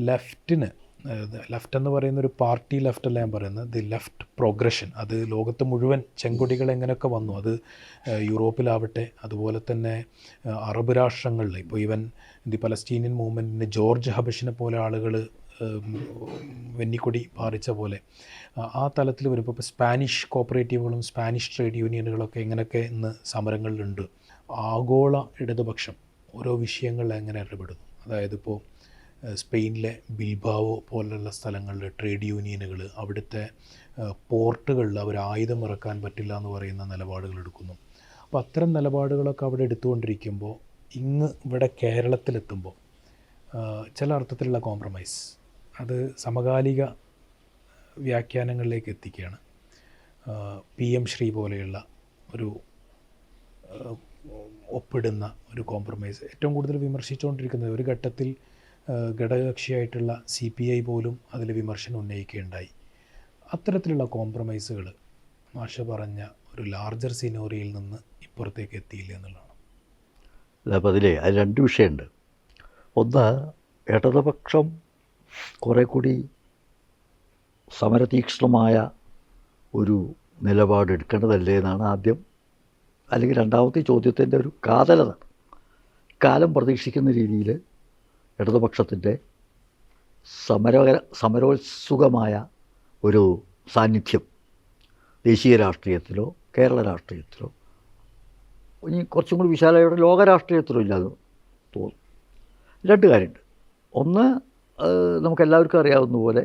ലെഫ്റ്റിന്, left എന്ന് പറയുന്ന ഒരു പാർട്ടി ലെഫ്റ്റ് അല്ല ഞാൻ പറയുന്നത്, ദി ലെഫ്റ്റ് പ്രോഗ്രഷൻ, അത് ലോകത്ത് മുഴുവൻ ചെങ്കൊടികൾ എങ്ങനെയൊക്കെ വന്നു, അത് യൂറോപ്പിലാവട്ടെ, അതുപോലെ തന്നെ അറബ് രാഷ്ട്രങ്ങളിൽ, ഇപ്പോൾ ഈവൻ ദി പലസ്തീനിയൻ മൂവ്മെൻറ്റിന് ജോർജ് ഹബഷിനെ പോലെ ആളുകൾ വെന്നിക്കൊടി പാറിച്ച പോലെ ആ തലത്തിൽ വരുമ്പോൾ ഇപ്പോൾ സ്പാനിഷ് കോപ്പറേറ്റീവുകളും സ്പാനിഷ് ട്രേഡ് യൂണിയനുകളൊക്കെ എങ്ങനെയൊക്കെ ഇന്ന് സമരങ്ങളിലുണ്ട്. ആഗോള ഇടതുപക്ഷം ഓരോ വിഷയങ്ങളിൽ എങ്ങനെ ഇടപെടുന്നു, അതായത് ഇപ്പോൾ സ്പെയിനിലെ ബിൽബാവോ പോലുള്ള സ്ഥലങ്ങളിൽ ട്രേഡ് യൂണിയനുകൾ അവിടുത്തെ പോർട്ടുകളിൽ അവർ ആയുധം ഇറക്കാൻ പറ്റില്ല എന്ന് പറയുന്ന നിലപാടുകൾ എടുക്കുന്നു. അപ്പോൾ അത്തരം നിലപാടുകളൊക്കെ അവിടെ എടുത്തുകൊണ്ടിരിക്കുമ്പോൾ ഇവിടെ കേരളത്തിലെത്തുമ്പോൾ ചില അർത്ഥത്തിലുള്ള കോംപ്രമൈസ് അത് സമകാലിക വ്യാഖ്യാനങ്ങളിലേക്ക് എത്തിക്കുകയാണ്. PM ശ്രീ പോലെയുള്ള ഒരു ഒപ്പിടുന്ന ഒരു കോംപ്രമൈസ് ഏറ്റവും കൂടുതൽ വിമർശിച്ചുകൊണ്ടിരിക്കുന്നത് ഒരു ഘട്ടത്തിൽ ഘടകകക്ഷിയായിട്ടുള്ള CPI പോലും അതിൽ വിമർശനം ഉന്നയിക്കുകയുണ്ടായി. അത്തരത്തിലുള്ള കോംപ്രമൈസുകൾ മാഷ പറഞ്ഞ ഒരു ലാർജർ സിനോറിയിൽ നിന്ന് ഇപ്പുറത്തേക്ക് എത്തിയില്ല എന്നുള്ളതാണ്. അപ്പോൾ അതിലേ അത് രണ്ട് വിഷയമുണ്ട്. ഒന്ന്, ഇടതുപക്ഷം കുറേ കൂടി സമരതീക്ഷ്ണമായ ഒരു നിലപാടെടുക്കേണ്ടതല്ലേ എന്നാണ് ആദ്യം, അല്ലെങ്കിൽ രണ്ടാമത്തെ ചോദ്യത്തിൻ്റെ ഒരു കാതലത. കാലം പ്രതീക്ഷിക്കുന്ന രീതിയിൽ ഇടതുപക്ഷത്തിൻ്റെ സമരോത്സുകമായ ഒരു സാന്നിധ്യം ദേശീയ രാഷ്ട്രീയത്തിലോ കേരള രാഷ്ട്രീയത്തിലോ ഇനി കുറച്ചും കൂടി വിശാലമായ ലോക രാഷ്ട്രീയത്തിലോ ഇല്ലാതെ തോന്നും. രണ്ട് കാര്യമുണ്ട്. ഒന്ന്, നമുക്കെല്ലാവർക്കും അറിയാവുന്ന പോലെ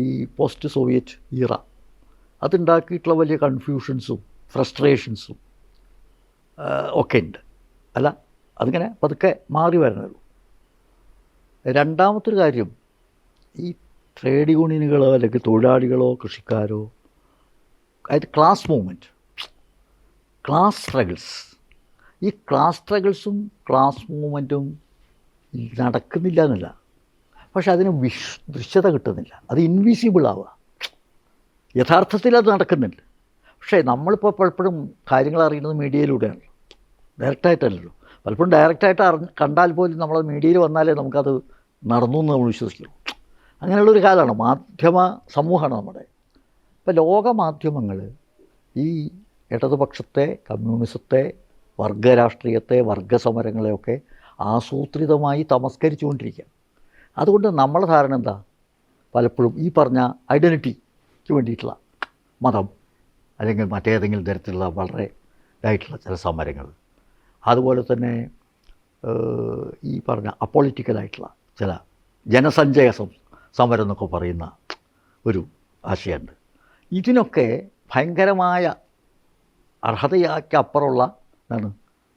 ഈ പോസ്റ്റ് സോവിയറ്റ് ഇറ അതുണ്ടാക്കിയിട്ടുള്ള വലിയ കൺഫ്യൂഷൻസും ഫ്രസ്ട്രേഷൻസും ഒക്കെ ഉണ്ട്. അല്ല, അതിങ്ങനെ പതുക്കെ മാറി വരണുള്ളൂ. രണ്ടാമത്തൊരു കാര്യം, ഈ ട്രേഡ് യൂണിയനുകളോ അല്ലെങ്കിൽ തൊഴിലാളികളോ കൃഷിക്കാരോ, അതായത് ക്ലാസ് മൂവ്മെൻറ്റ്, ക്ലാസ് സ്ട്രഗിൾസ്, ഈ ക്ലാസ് സ്ട്രഗിൾസും ക്ലാസ് മൂവ്മെൻറ്റും നടക്കുന്നില്ല എന്നല്ല, പക്ഷെ അതിന് ദൃശ്യത കിട്ടുന്നില്ല, അത് ഇൻവിസിബിൾ ആവുക. യഥാർത്ഥത്തിൽ അത് നടക്കുന്നുണ്ട്, പക്ഷേ നമ്മളിപ്പോൾ പലപ്പോഴും കാര്യങ്ങൾ അറിയുന്നത് മീഡിയയിലൂടെയാണല്ലോ, ഡയറക്റ്റായിട്ടല്ലല്ലോ. പലപ്പോഴും ഡയറക്റ്റായിട്ട് കണ്ടാൽ പോലും നമ്മളത് മീഡിയയിൽ വന്നാലേ നമുക്കത് നടന്നു എന്ന് നമ്മൾ വിശ്വസിക്കുള്ളൂ. അങ്ങനെയുള്ളൊരു കാലമാണ്, മാധ്യമ സമൂഹമാണ് നമ്മുടെ. ഇപ്പോൾ ലോക മാധ്യമങ്ങൾ ഈ ഇടതുപക്ഷത്തെ, കമ്മ്യൂണിസത്തെ, വർഗരാഷ്ട്രീയത്തെ, വർഗസമരങ്ങളെയൊക്കെ ആസൂത്രിതമായി തമസ്കരിച്ചുകൊണ്ടിരിക്കുക. അതുകൊണ്ട് നമ്മളെ ധാരണ എന്താ, പലപ്പോഴും ഈ പറഞ്ഞ ഐഡൻറ്റിറ്റിക്ക് വേണ്ടിയിട്ടുള്ള മതം അല്ലെങ്കിൽ മറ്റേതെങ്കിലും തരത്തിലുള്ള വളരെ ഇതായിട്ടുള്ള ചില സമരങ്ങൾ, അതുപോലെ തന്നെ ഈ പറഞ്ഞ അപ്പൊളിറ്റിക്കലായിട്ടുള്ള ചില ജനസഞ്ചയ സമരം എന്നൊക്കെ പറയുന്ന ഒരു ആശയമുണ്ട്. ഇതിനൊക്കെ ഭയങ്കരമായ അർഹതയ്ക്കപ്പുറമുള്ള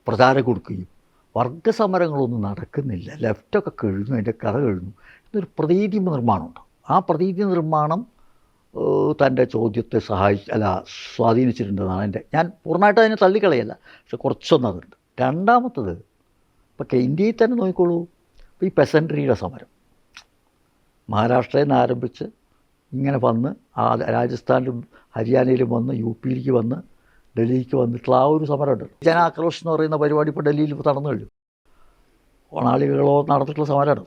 പ്രചാരം കൊടുക്കുകയും വർഗസമരങ്ങളൊന്നും നടക്കുന്നില്ല, ലെഫ്റ്റൊക്കെ കഴിഞ്ഞു, അതിൻ്റെ കഥ കഴിഞ്ഞു എന്നൊരു പ്രതീതി നിർമ്മാണമുണ്ട്. ആ പ്രതീതി നിർമ്മാണം തൻ്റെ ചോദ്യത്തെ സ്വാധീനിച്ചിട്ടുണ്ടെന്നാണ് എൻ്റെ, ഞാൻ പൂർണ്ണമായിട്ട് അതിനെ തള്ളിക്കളയല്ല, പക്ഷെ കുറച്ചൊന്നും അതുണ്ട്. രണ്ടാമത്തത്, ഇപ്പോൾ ഇന്ത്യയിൽ തന്നെ നോക്കിക്കോളൂ, ഇപ്പോൾ ഈ പെസൻട്രിയുടെ സമരം മഹാരാഷ്ട്രയിൽ നിന്ന് ആരംഭിച്ച് ഇങ്ങനെ വന്ന് രാജസ്ഥാനിലും ഹരിയാനയിലും വന്ന് UP-യിലേക്ക് വന്ന് ഡൽഹിക്ക് വന്നിട്ടുള്ള ആ ഒരു സമരമുണ്ട്. ജനാക്രോശം എന്ന് പറയുന്ന പരിപാടി ഇപ്പോൾ ഡൽഹിയിൽ നടന്നു കഴിഞ്ഞു. ഓണാളികളോ നടത്തിയിട്ടുള്ള സമരമാണ്.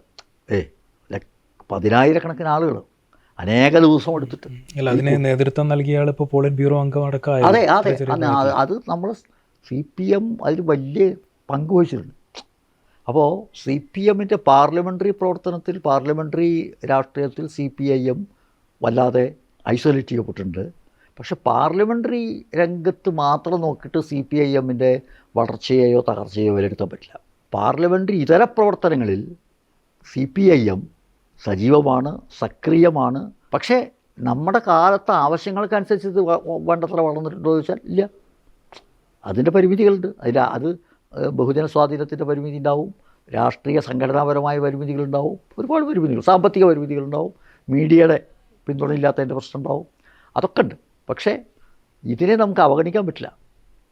പതിനായിരക്കണക്കിന് ആളുകൾ അനേക ദിവസം എടുത്തിട്ട് അതിന് നേതൃത്വം നൽകിയ ആൾ ഇപ്പോൾ പോളിറ്റ് ബ്യൂറോ അംഗം അടക്കം. അതെ, അത് നമ്മൾ CPM അതിൽ വലിയ പങ്ക് വഹിച്ചിട്ടുണ്ട്. അപ്പോൾ CPM-ൻ്റെ പാർലമെൻ്ററി പ്രവർത്തനത്തിൽ, പാർലമെൻ്ററി രാഷ്ട്രീയത്തിൽ CPIM വല്ലാതെ ഐസൊലേറ്റ് ചെയ്യപ്പെട്ടിട്ടുണ്ട്. പക്ഷെ പാർലമെൻ്ററി രംഗത്ത് മാത്രം നോക്കിയിട്ട് CPIM-ൻ്റെ വളർച്ചയെയോ തകർച്ചയോ വിലയിരുത്താൻ പറ്റില്ല. പാർലമെൻ്ററി ഇതര പ്രവർത്തനങ്ങളിൽ CPIM സജീവമാണ്, സക്രിയമാണ്. പക്ഷേ നമ്മുടെ കാലത്തെ ആവശ്യങ്ങൾക്കനുസരിച്ച് ഇത് വേണ്ടത്ര വളർന്നിട്ടുണ്ടോ എന്ന് ചോദിച്ചാൽ ഇല്ല. അതിൻ്റെ പരിമിതികളുണ്ട്. അത് ബഹുജന സ്വാധീനത്തിൻ്റെ പരിമിതി ഉണ്ടാവും, രാഷ്ട്രീയ സംഘടനാപരമായ പരിമിതികളുണ്ടാവും, ഒരുപാട് പരിമിതികൾ, സാമ്പത്തിക പരിമിതികളുണ്ടാവും, മീഡിയയുടെ പിന്തുണയില്ലാത്തതിൻ്റെ പ്രശ്നം ഉണ്ടാവും, അതൊക്കെ ഉണ്ട്. പക്ഷേ ഇതിനെ നമുക്ക് അവഗണിക്കാൻ പറ്റില്ല.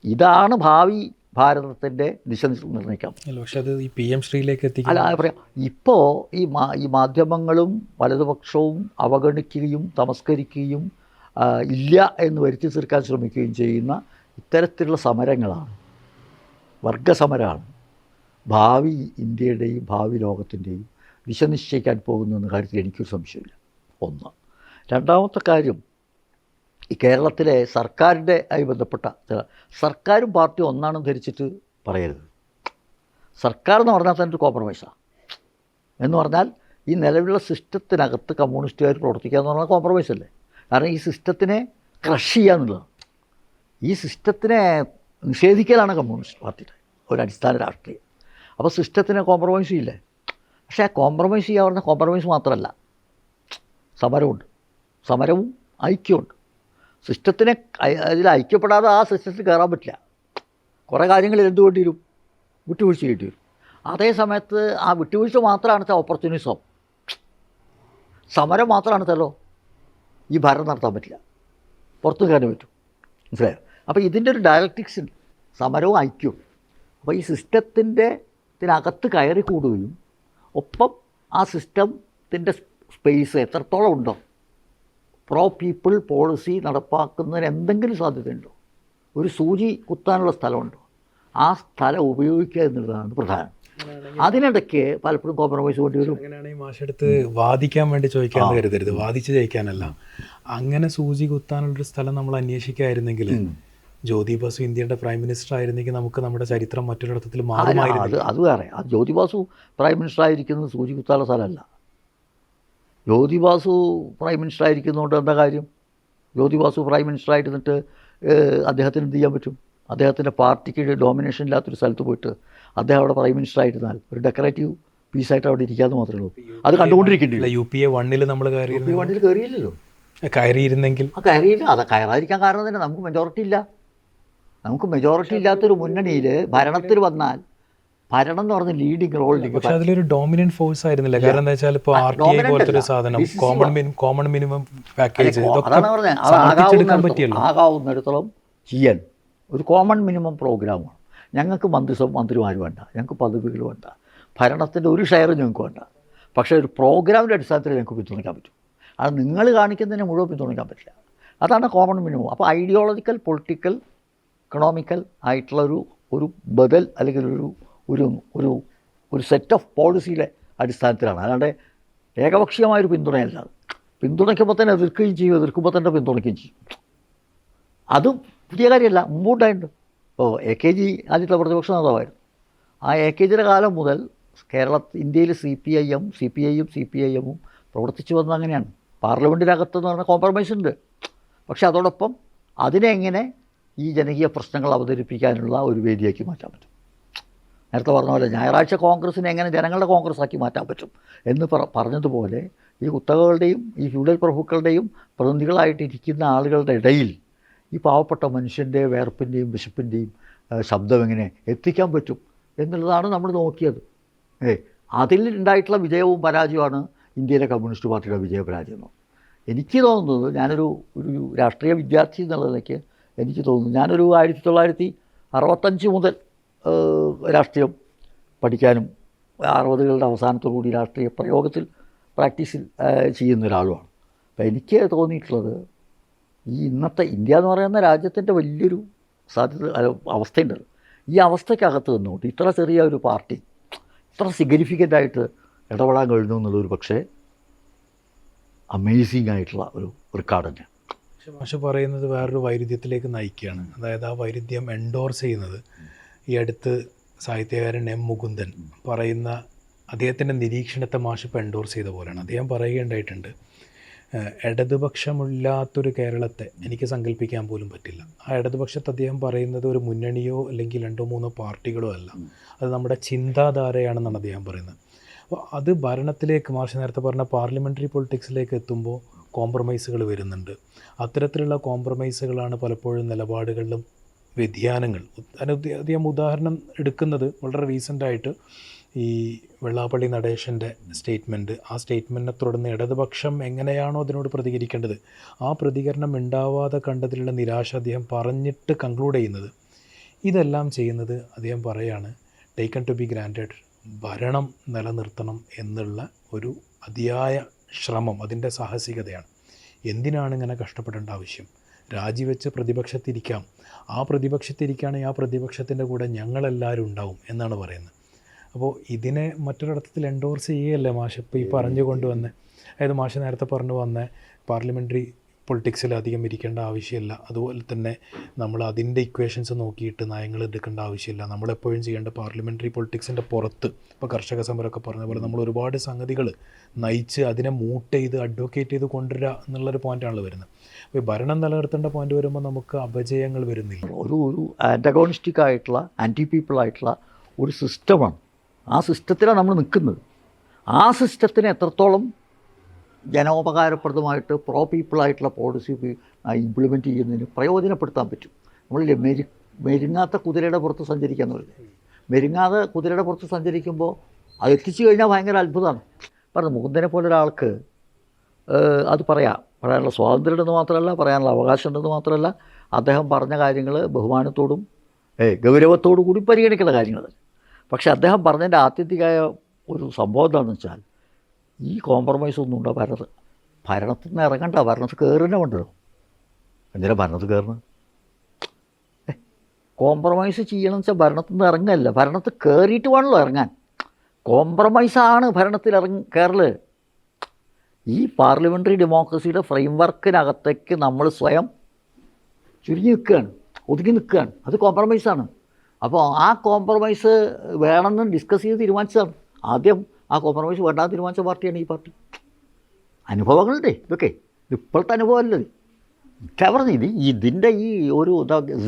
ഇതാണ് ഭാവി ഭാരതത്തിൻ്റെ ദിശ നിർണ്ണയിക്കാം. പക്ഷേ അത് ഈ PM ശ്രീയിലേക്ക് എത്തിക്കും. അല്ല, പറയാം, ഇപ്പോൾ ഈ മാധ്യമങ്ങളും വലതുപക്ഷവും അവഗണിക്കുകയും തമസ്കരിക്കുകയും ഇല്ല എന്ന് വരുത്തി തീർക്കാൻ ശ്രമിക്കുകയും ചെയ്യുന്ന ഇത്തരത്തിലുള്ള സമരങ്ങളാണ്, വർഗസമരമാണ് ഭാവി ഇന്ത്യയുടെയും ഭാവി ലോകത്തിൻ്റെയും ദിശ നിശ്ചയിക്കാൻ പോകുന്നു എന്ന കാര്യത്തിൽ എനിക്കൊരു സംശയമില്ല. ഒന്ന്. രണ്ടാമത്തെ കാര്യം, ഈ കേരളത്തിലെ സർക്കാരിൻ്റെ ആയി ബന്ധപ്പെട്ട സർക്കാരും പാർട്ടിയും ഒന്നാണെന്ന് ധരിച്ചിട്ട് പറയരുത്. സർക്കാർ എന്ന് പറഞ്ഞാൽ തന്നെ ഒരു കോംപ്രമൈസാണ്. എന്ന് പറഞ്ഞാൽ ഈ നിലവിലുള്ള സിസ്റ്റത്തിനകത്ത് കമ്മ്യൂണിസ്റ്റുകാർ പ്രവർത്തിക്കുക എന്ന് പറഞ്ഞാൽ കോംപ്രമൈസ് അല്ലേ. കാരണം ഈ സിസ്റ്റത്തിനെ ക്രഷ് ചെയ്യുക എന്നുള്ളതാണ്. ഈ സിസ്റ്റത്തിനെ നിഷേധിക്കലാണ് കമ്മ്യൂണിസ്റ്റ് പാർട്ടിയുടെ ഒരു അടിസ്ഥാന രാഷ്ട്രീയം. അപ്പോൾ സിസ്റ്റത്തിനെ കോംപ്രമൈസ് ചെയ്യില്ലേ. പക്ഷേ ആ കോംപ്രമൈസ് ചെയ്യുക പറഞ്ഞാൽ കോംപ്രമൈസ് മാത്രമല്ല, സമരമുണ്ട്. സമരവും ഐക്യമുണ്ട്. സിസ്റ്റത്തിനെ അതിൽ ഐക്യപ്പെടാതെ ആ സിസ്റ്റത്തിൽ കയറാൻ പറ്റില്ല. കുറേ കാര്യങ്ങളിൽ എന്ത് വേണ്ടി വരും? വിട്ടുവീഴ്ച ചെയ്യേണ്ടി വരും. അതേ സമയത്ത് ആ വിട്ടുവീഴ്ച മാത്രമാണ് ഓപ്പർച്യൂണിസം. സമരം മാത്രമാണ് ഈ ഭരണം നടത്താൻ പറ്റില്ല, പുറത്തു കയറാൻ പറ്റും. മനസ്സിലായോ? അപ്പോൾ ഇതിൻ്റെ ഒരു ഡയലക്റ്റിക്സ് ഉണ്ട്, സമരവും ഐക്യവും. അപ്പോൾ ഈ ഇതിനകത്ത് കയറി കൂടുകയും ഒപ്പം ആ സിസ്റ്റത്തിൻ്റെ സ്പേസ് എത്രത്തോളം ഉണ്ടോ, പ്രോ പീപ്പിൾ പോളിസി നടപ്പാക്കുന്നതിന് എന്തെങ്കിലും സാധ്യതയുണ്ടോ, ഒരു സൂചി കുത്താനുള്ള സ്ഥലമുണ്ടോ, ആ സ്ഥലം ഉപയോഗിക്കുക എന്നുള്ളതാണ് പ്രധാനം. അതിനിടയ്ക്ക് പലപ്പോഴും കോംപ്രമൈസ് വേണ്ടി വരും. അങ്ങനെയാണെങ്കിൽ മാഷെടുത്ത് വാദിക്കാൻ വേണ്ടി ചോദിക്കാമെന്ന് കരുതരുത്, വാദിച്ച് ജയിക്കാനല്ല. അങ്ങനെ സൂചി കുത്താനുള്ളൊരു സ്ഥലം നമ്മൾ അന്വേഷിക്കായിരുന്നെങ്കിൽ ജ്യോതി ബാസു ഇന്ത്യയുടെ പ്രൈം മിനിസ്റ്റർ ആയിരുന്നെങ്കിൽ നമുക്ക് നമ്മുടെ ചരിത്രം മറ്റൊരിടത്തിൽ മാറുമായിരുന്നു. അത് വേറെ. അത് ജ്യോതി ബാസു പ്രൈം മിനിസ്റ്റർ ആയിരിക്കുന്നത് സൂചി കുത്താനുള്ള സ്ഥലമല്ല. ജ്യോതി ബാസു പ്രൈം മിനിസ്റ്റർ ആയിരിക്കുന്നതുകൊണ്ട് എന്താ കാര്യം? ജ്യോതി ബാസു പ്രൈം മിനിസ്റ്റർ ആയിരുന്നിട്ട് അദ്ദേഹത്തിന് എന്ത് ചെയ്യാൻ പറ്റും? അദ്ദേഹത്തിൻ്റെ പാർട്ടിക്ക് ഡോമിനേഷൻ ഇല്ലാത്തൊരു സ്ഥലത്ത് പോയിട്ട് അദ്ദേഹം അവിടെ പ്രൈം മിനിസ്റ്റർ ആയിരുന്നാൽ ഒരു ഡെക്കറേറ്റീവ് പീസായിട്ട് അവിടെ ഇരിക്കാമെന്ന് മാത്രമേ ഉള്ളൂ. അത് കണ്ടുകൊണ്ടിരിക്കേണ്ടില്ല. UPA 1 നമ്മൾ കയറിയില്ലല്ലോ. കയറിയിരുന്നെങ്കിൽ കയറിയില്ല. അത് കയറാതിരിക്കാൻ കാരണം തന്നെ നമുക്ക് മെജോറിറ്റി ഇല്ല. നമുക്ക് മെജോറിറ്റി ഇല്ലാത്തൊരു മുന്നണിയിൽ ഭരണത്തിൽ വന്നാൽ ഭരണം എന്ന് പറഞ്ഞ ലീഡിങ് റോൾ. പക്ഷെ അതിലൊരു ഡോമിനന്റ് ഫോഴ്സ് ആയിരുന്നില്ല. കാരണം എന്താ വെച്ചാൽ ഇപ്പോൾ RTI പോലത്തെ ഒരു സാധനം, കോമൺ മിനിമം പാക്കേജ്, അതാണ് പറഞ്ഞത്. ആകാവുന്നിടത്തോളം ചെയ്യാൻ ഒരു കോമൺ മിനിമം പ്രോഗ്രാമാണ്. ഞങ്ങൾക്ക് മന്ത്രിമാർ വേണ്ട, ഞങ്ങൾക്ക് പദവികൾ വേണ്ട, ഭരണത്തിൻ്റെ ഒരു ഷെയറും ഞങ്ങൾക്ക് വേണ്ട. പക്ഷേ ഒരു പ്രോഗ്രാമിൻ്റെ അടിസ്ഥാനത്തിൽ ഞങ്ങൾക്ക് പിന്തുണയ്ക്കാൻ പറ്റും. അത് നിങ്ങൾ കാണിക്കുന്നതിനെ മുഴുവൻ പിന്തുണയ്ക്കാൻ പറ്റില്ല. അതാണ് കോമൺ മിനിമം. അപ്പോൾ ഐഡിയോളജിക്കൽ, പൊളിറ്റിക്കൽ, ഇക്കണോമിക്കൽ ആയിട്ടുള്ള ഒരു ബദൽ അല്ലെങ്കിൽ ഒരു സെറ്റ് ഓഫ് പോളിസിയുടെ അടിസ്ഥാനത്തിലാണ്. അല്ലാണ്ട് ഏകപക്ഷീയമായൊരു പിന്തുണയല്ല. പിന്തുണയ്ക്കുമ്പോൾ തന്നെ എതിർക്കുകയും ചെയ്യും, എതിർക്കുമ്പോൾ തന്നെ പിന്തുണയ്ക്കുകയും ചെയ്യും. അതും പുതിയ കാര്യമല്ല, മുമ്പുണ്ടായിട്ടുണ്ട്. AKG ആദ്യത്തെ പ്രതിപക്ഷ നേതാവായിരുന്നു. ആ AKGയുടെ കാലം മുതൽ ഇന്ത്യയിൽ CPIയും CPIM പ്രവർത്തിച്ചു വന്നത് അങ്ങനെയാണ്. പാർലമെൻറ്റിനകത്തെന്ന് പറഞ്ഞാൽ കോംപ്രമൈസ് ഉണ്ട്. പക്ഷേ അതോടൊപ്പം അതിനെ എങ്ങനെ ഈ ജനകീയ പ്രശ്നങ്ങൾ അവതരിപ്പിക്കാനുള്ള ഒരു വേദിയാക്കി മാറ്റാൻ പറ്റും. നേരത്തെ പറഞ്ഞ പോലെ ഞായറാഴ്ച കോൺഗ്രസിനെ എങ്ങനെ ജനങ്ങളുടെ കോൺഗ്രസ്സാക്കി മാറ്റാൻ പറ്റും എന്ന് പറഞ്ഞതുപോലെ ഈ കുത്തകകളുടെയും ഈ ഫ്യൂഡൽ പ്രഭുക്കളുടെയും പ്രതിനിധികളായിട്ടിരിക്കുന്ന ആളുകളുടെ ഇടയിൽ ഈ പാവപ്പെട്ട മനുഷ്യൻ്റെ വേർപ്പിൻ്റെയും വിശപ്പിൻ്റെയും ശബ്ദം എങ്ങനെ എത്തിക്കാൻ പറ്റും എന്നുള്ളതാണ് നമ്മൾ നോക്കിയത്. അതിൽ ഉണ്ടായിട്ടുള്ള വിജയവും പരാജയവുമാണ് ഇന്ത്യയിലെ കമ്മ്യൂണിസ്റ്റ് പാർട്ടിയുടെ വിജയപരാജയം. എനിക്ക് തോന്നുന്നത്, ഞാനൊരു രാഷ്ട്രീയ വിദ്യാർത്ഥി എന്നുള്ളതിലേക്ക് എനിക്ക് തോന്നുന്നു, ഞാനൊരു 1965 മുതൽ രാഷ്ട്രീയം പഠിക്കാനും 60കളുടെ അവസാനത്തോടുകൂടി രാഷ്ട്രീയ പ്രാക്ടീസിൽ ചെയ്യുന്ന ഒരാളുമാണ്. അപ്പോൾ എനിക്ക് തോന്നിയിട്ടുള്ളത്, ഈ ഇന്നത്തെ ഇന്ത്യ എന്ന് പറയുന്ന രാജ്യത്തിൻ്റെ വലിയൊരു അവസ്ഥയുണ്ടല്ലോ, ഈ അവസ്ഥയ്ക്കകത്ത് നിന്നുകൊണ്ട് ഇത്ര ചെറിയ ഒരു പാർട്ടി ഇത്ര സിഗ്നിഫിക്കൻ്റായിട്ട് ഇടപെടാൻ കഴിഞ്ഞു എന്നുള്ളൊരു പക്ഷേ അമേസിങ് ആയിട്ടുള്ള ഒരു റെക്കോർഡ് തന്നെയാണ്. പക്ഷെ പറയുന്നത് വേറൊരു വൈരുദ്ധ്യത്തിലേക്ക് നയിക്കുകയാണ്. അതായത് ആ വൈരുദ്ധ്യം എൻഡോർസ് ചെയ്യുന്നത് ഈ അടുത്ത് സാഹിത്യകാരൻ M. മുകുന്ദൻ പറയുന്ന അദ്ദേഹത്തിൻ്റെ നിരീക്ഷണത്തെ മാഷിപ്പോൾ എൻഡോർസ് ചെയ്ത പോലെയാണ്. അദ്ദേഹം പറയുകയുണ്ടായിട്ടുണ്ട്, ഇടതുപക്ഷമില്ലാത്തൊരു കേരളത്തെ എനിക്ക് സങ്കല്പിക്കാൻ പോലും പറ്റില്ല. ആ ഇടതുപക്ഷത്ത് അദ്ദേഹം പറയുന്നത് ഒരു മുന്നണിയോ അല്ലെങ്കിൽ 2-3 പാർട്ടികളോ അല്ല, അത് നമ്മുടെ ചിന്താധാരയാണെന്നാണ് അദ്ദേഹം പറയുന്നത്. അപ്പോൾ അത് ഭരണത്തിലേക്ക്, മാഷ് നേരത്തെ പറഞ്ഞ പാർലമെൻ്ററി പൊളിറ്റിക്സിലേക്ക് എത്തുമ്പോൾ കോംപ്രമൈസുകൾ വരുന്നുണ്ട്. അത്തരത്തിലുള്ള കോംപ്രമൈസുകളാണ് പലപ്പോഴും നിലപാടുകളിലും വ്യതിയാനങ്ങൾ. അധികം ഉദാഹരണം എടുക്കുന്നത് വളരെ റീസെൻ്റായിട്ട് ഈ വെള്ളാപ്പള്ളി നടേശൻ്റെ സ്റ്റേറ്റ്മെൻറ്റ്, ആ സ്റ്റേറ്റ്മെൻറ്റിനെ തുടർന്ന് ഇടതുപക്ഷം എങ്ങനെയാണോ അതിനോട് പ്രതികരിക്കേണ്ടത് ആ പ്രതികരണം ഉണ്ടാവാതെ കണ്ടതിലുള്ള നിരാശ അദ്ദേഹം പറഞ്ഞിട്ട് കൺക്ലൂഡ് ചെയ്യുന്നത്. ഇതെല്ലാം ചെയ്യുന്നത് അദ്ദേഹം പറയാണ്, ടേക്കൺ ടു ബി ഗ്രാൻറ്റഡ്, ഭരണം നിലനിർത്തണം എന്നുള്ള ഒരു അതിയായ ശ്രമം, അതിൻ്റെ സാഹസികതയാണ്. എന്തിനാണ് ഇങ്ങനെ കഷ്ടപ്പെടേണ്ട ആവശ്യം? രാജിവെച്ച് പ്രതിപക്ഷത്തിരിക്കാം, ആ പ്രതിപക്ഷത്തിരിക്കുകയാണെങ്കിൽ ആ പ്രതിപക്ഷത്തിൻ്റെ കൂടെ ഞങ്ങളെല്ലാവരും ഉണ്ടാവും എന്നാണ് പറയുന്നത്. അപ്പോൾ ഇതിനെ മറ്റൊരിടത്തിൽ എൻഡോർസ് ചെയ്യുകയല്ലേ മാഷ് ഇപ്പോൾ ഈ പറഞ്ഞു കൊണ്ടുവന്നത്. അതായത് മാഷ് നേരത്തെ പറഞ്ഞു വന്ന പാർലമെൻ്ററി പൊളിറ്റിക്സിൽ അധികം ഇരിക്കേണ്ട ആവശ്യമില്ല, അതുപോലെ തന്നെ നമ്മൾ അതിൻ്റെ ഇക്വേഷൻസ് നോക്കിയിട്ട് നയങ്ങൾ എടുക്കേണ്ട ആവശ്യമില്ല, നമ്മളെപ്പോഴും ചെയ്യേണ്ട പാർലമെൻ്ററി പൊളിറ്റിക്സിൻ്റെ പുറത്ത് ഇപ്പോൾ കർഷക സമരമൊക്കെ പറഞ്ഞ പോലെ നമ്മൾ ഒരുപാട് സംഗതികൾ നയിച്ച് അതിനെ മൂട്ട് ചെയ്ത് അഡ്വക്കേറ്റ് ചെയ്ത് കൊണ്ടുവരിക എന്നുള്ളൊരു പോയിൻ്റാണല്ലോ വരുന്നത്. അപ്പോൾ ഈ ഭരണം നിലനിർത്തേണ്ട പോയിന്റ് വരുമ്പോൾ നമുക്ക് അപജയങ്ങൾ വരുന്നില്ല. ഒരു ആൻറ്റഗോണിസ്റ്റിക് ആയിട്ടുള്ള ആൻറ്റി പീപ്പിൾ ആയിട്ടുള്ള ഒരു സിസ്റ്റമാണ്. ആ സിസ്റ്റത്തിലാണ് നമ്മൾ നിൽക്കുന്നത്. ആ സിസ്റ്റത്തിന് എത്രത്തോളം ജനോപകാരപ്രദമായിട്ട് പ്രോ പീപ്പിളായിട്ടുള്ള പോളിസി ഇംപ്ലിമെൻറ്റ് ചെയ്യുന്നതിന് പ്രയോജനപ്പെടുത്താൻ പറ്റും. നമ്മൾ മെരുങ്ങാത്ത കുതിരയുടെ പുറത്ത് സഞ്ചരിക്കാന്ന് പറഞ്ഞത്. മെരുങ്ങാതെ കുതിരയുടെ പുറത്ത് സഞ്ചരിക്കുമ്പോൾ അത് എത്തിച്ചു കഴിഞ്ഞാൽ ഭയങ്കര അത്ഭുതമാണ്. പറഞ്ഞു മുകുന്ദനെ പോലെ ഒരാൾക്ക് അത് പറയാനുള്ള സ്വാതന്ത്ര്യം ഉണ്ടെന്ന് മാത്രമല്ല, പറയാനുള്ള അവകാശം ഉണ്ടെന്ന് മാത്രമല്ല, അദ്ദേഹം പറഞ്ഞ കാര്യങ്ങൾ ബഹുമാനത്തോടും ഗൗരവത്തോടു കൂടി പരിഗണിക്കേണ്ട കാര്യങ്ങൾ. പക്ഷേ അദ്ദേഹം പറഞ്ഞതിൻ്റെ ആത്യന്തികമായ ഒരു സംഭവം എന്താണെന്ന് വെച്ചാൽ, ഈ കോംപ്രമൈസ് ഒന്നും ഉണ്ടോ ഭരണത്തിൽ നിന്ന് ഇറങ്ങണ്ട, ഭരണത്തിൽ കയറുന്നേ ഉണ്ടല്ലോ. എന്തിനാണ് ഭരണത്തിൽ കയറുന്നത്? കോംപ്രമൈസ് ചെയ്യണമെന്ന് വെച്ചാൽ ഭരണത്തിൽ നിന്ന് ഇറങ്ങല്ല, ഭരണത്തിൽ കയറിയിട്ട് വേണമല്ലോ ഇറങ്ങാൻ. കോംപ്രമൈസാണ് ഭരണത്തിൽ കയറല്. ഈ പാർലമെൻ്ററി ഡെമോക്രസിയുടെ ഫ്രെയിംവർക്കിനകത്തേക്ക് നമ്മൾ സ്വയം ചുരുങ്ങി നിൽക്കുകയാണ്, ഒതുങ്ങി നിൽക്കുകയാണ്. അത് കോംപ്രമൈസാണ്. അപ്പോൾ ആ കോംപ്രമൈസ് വേണമെന്ന് ഡിസ്കസ് ചെയ്ത് തീരുമാനിച്ചതാണ്. ആദ്യം ആ കോംപ്രമൈസ് വേണ്ടാന്ന് തീരുമാനിച്ച പാർട്ടിയാണ് ഈ പാർട്ടി. അനുഭവങ്ങളുണ്ട് ഇതൊക്കെ, ഇപ്പോഴത്തെ അനുഭവമല്ലത്. ഞാൻ പറഞ്ഞത് ഇതിൻ്റെ ഈ ഒരു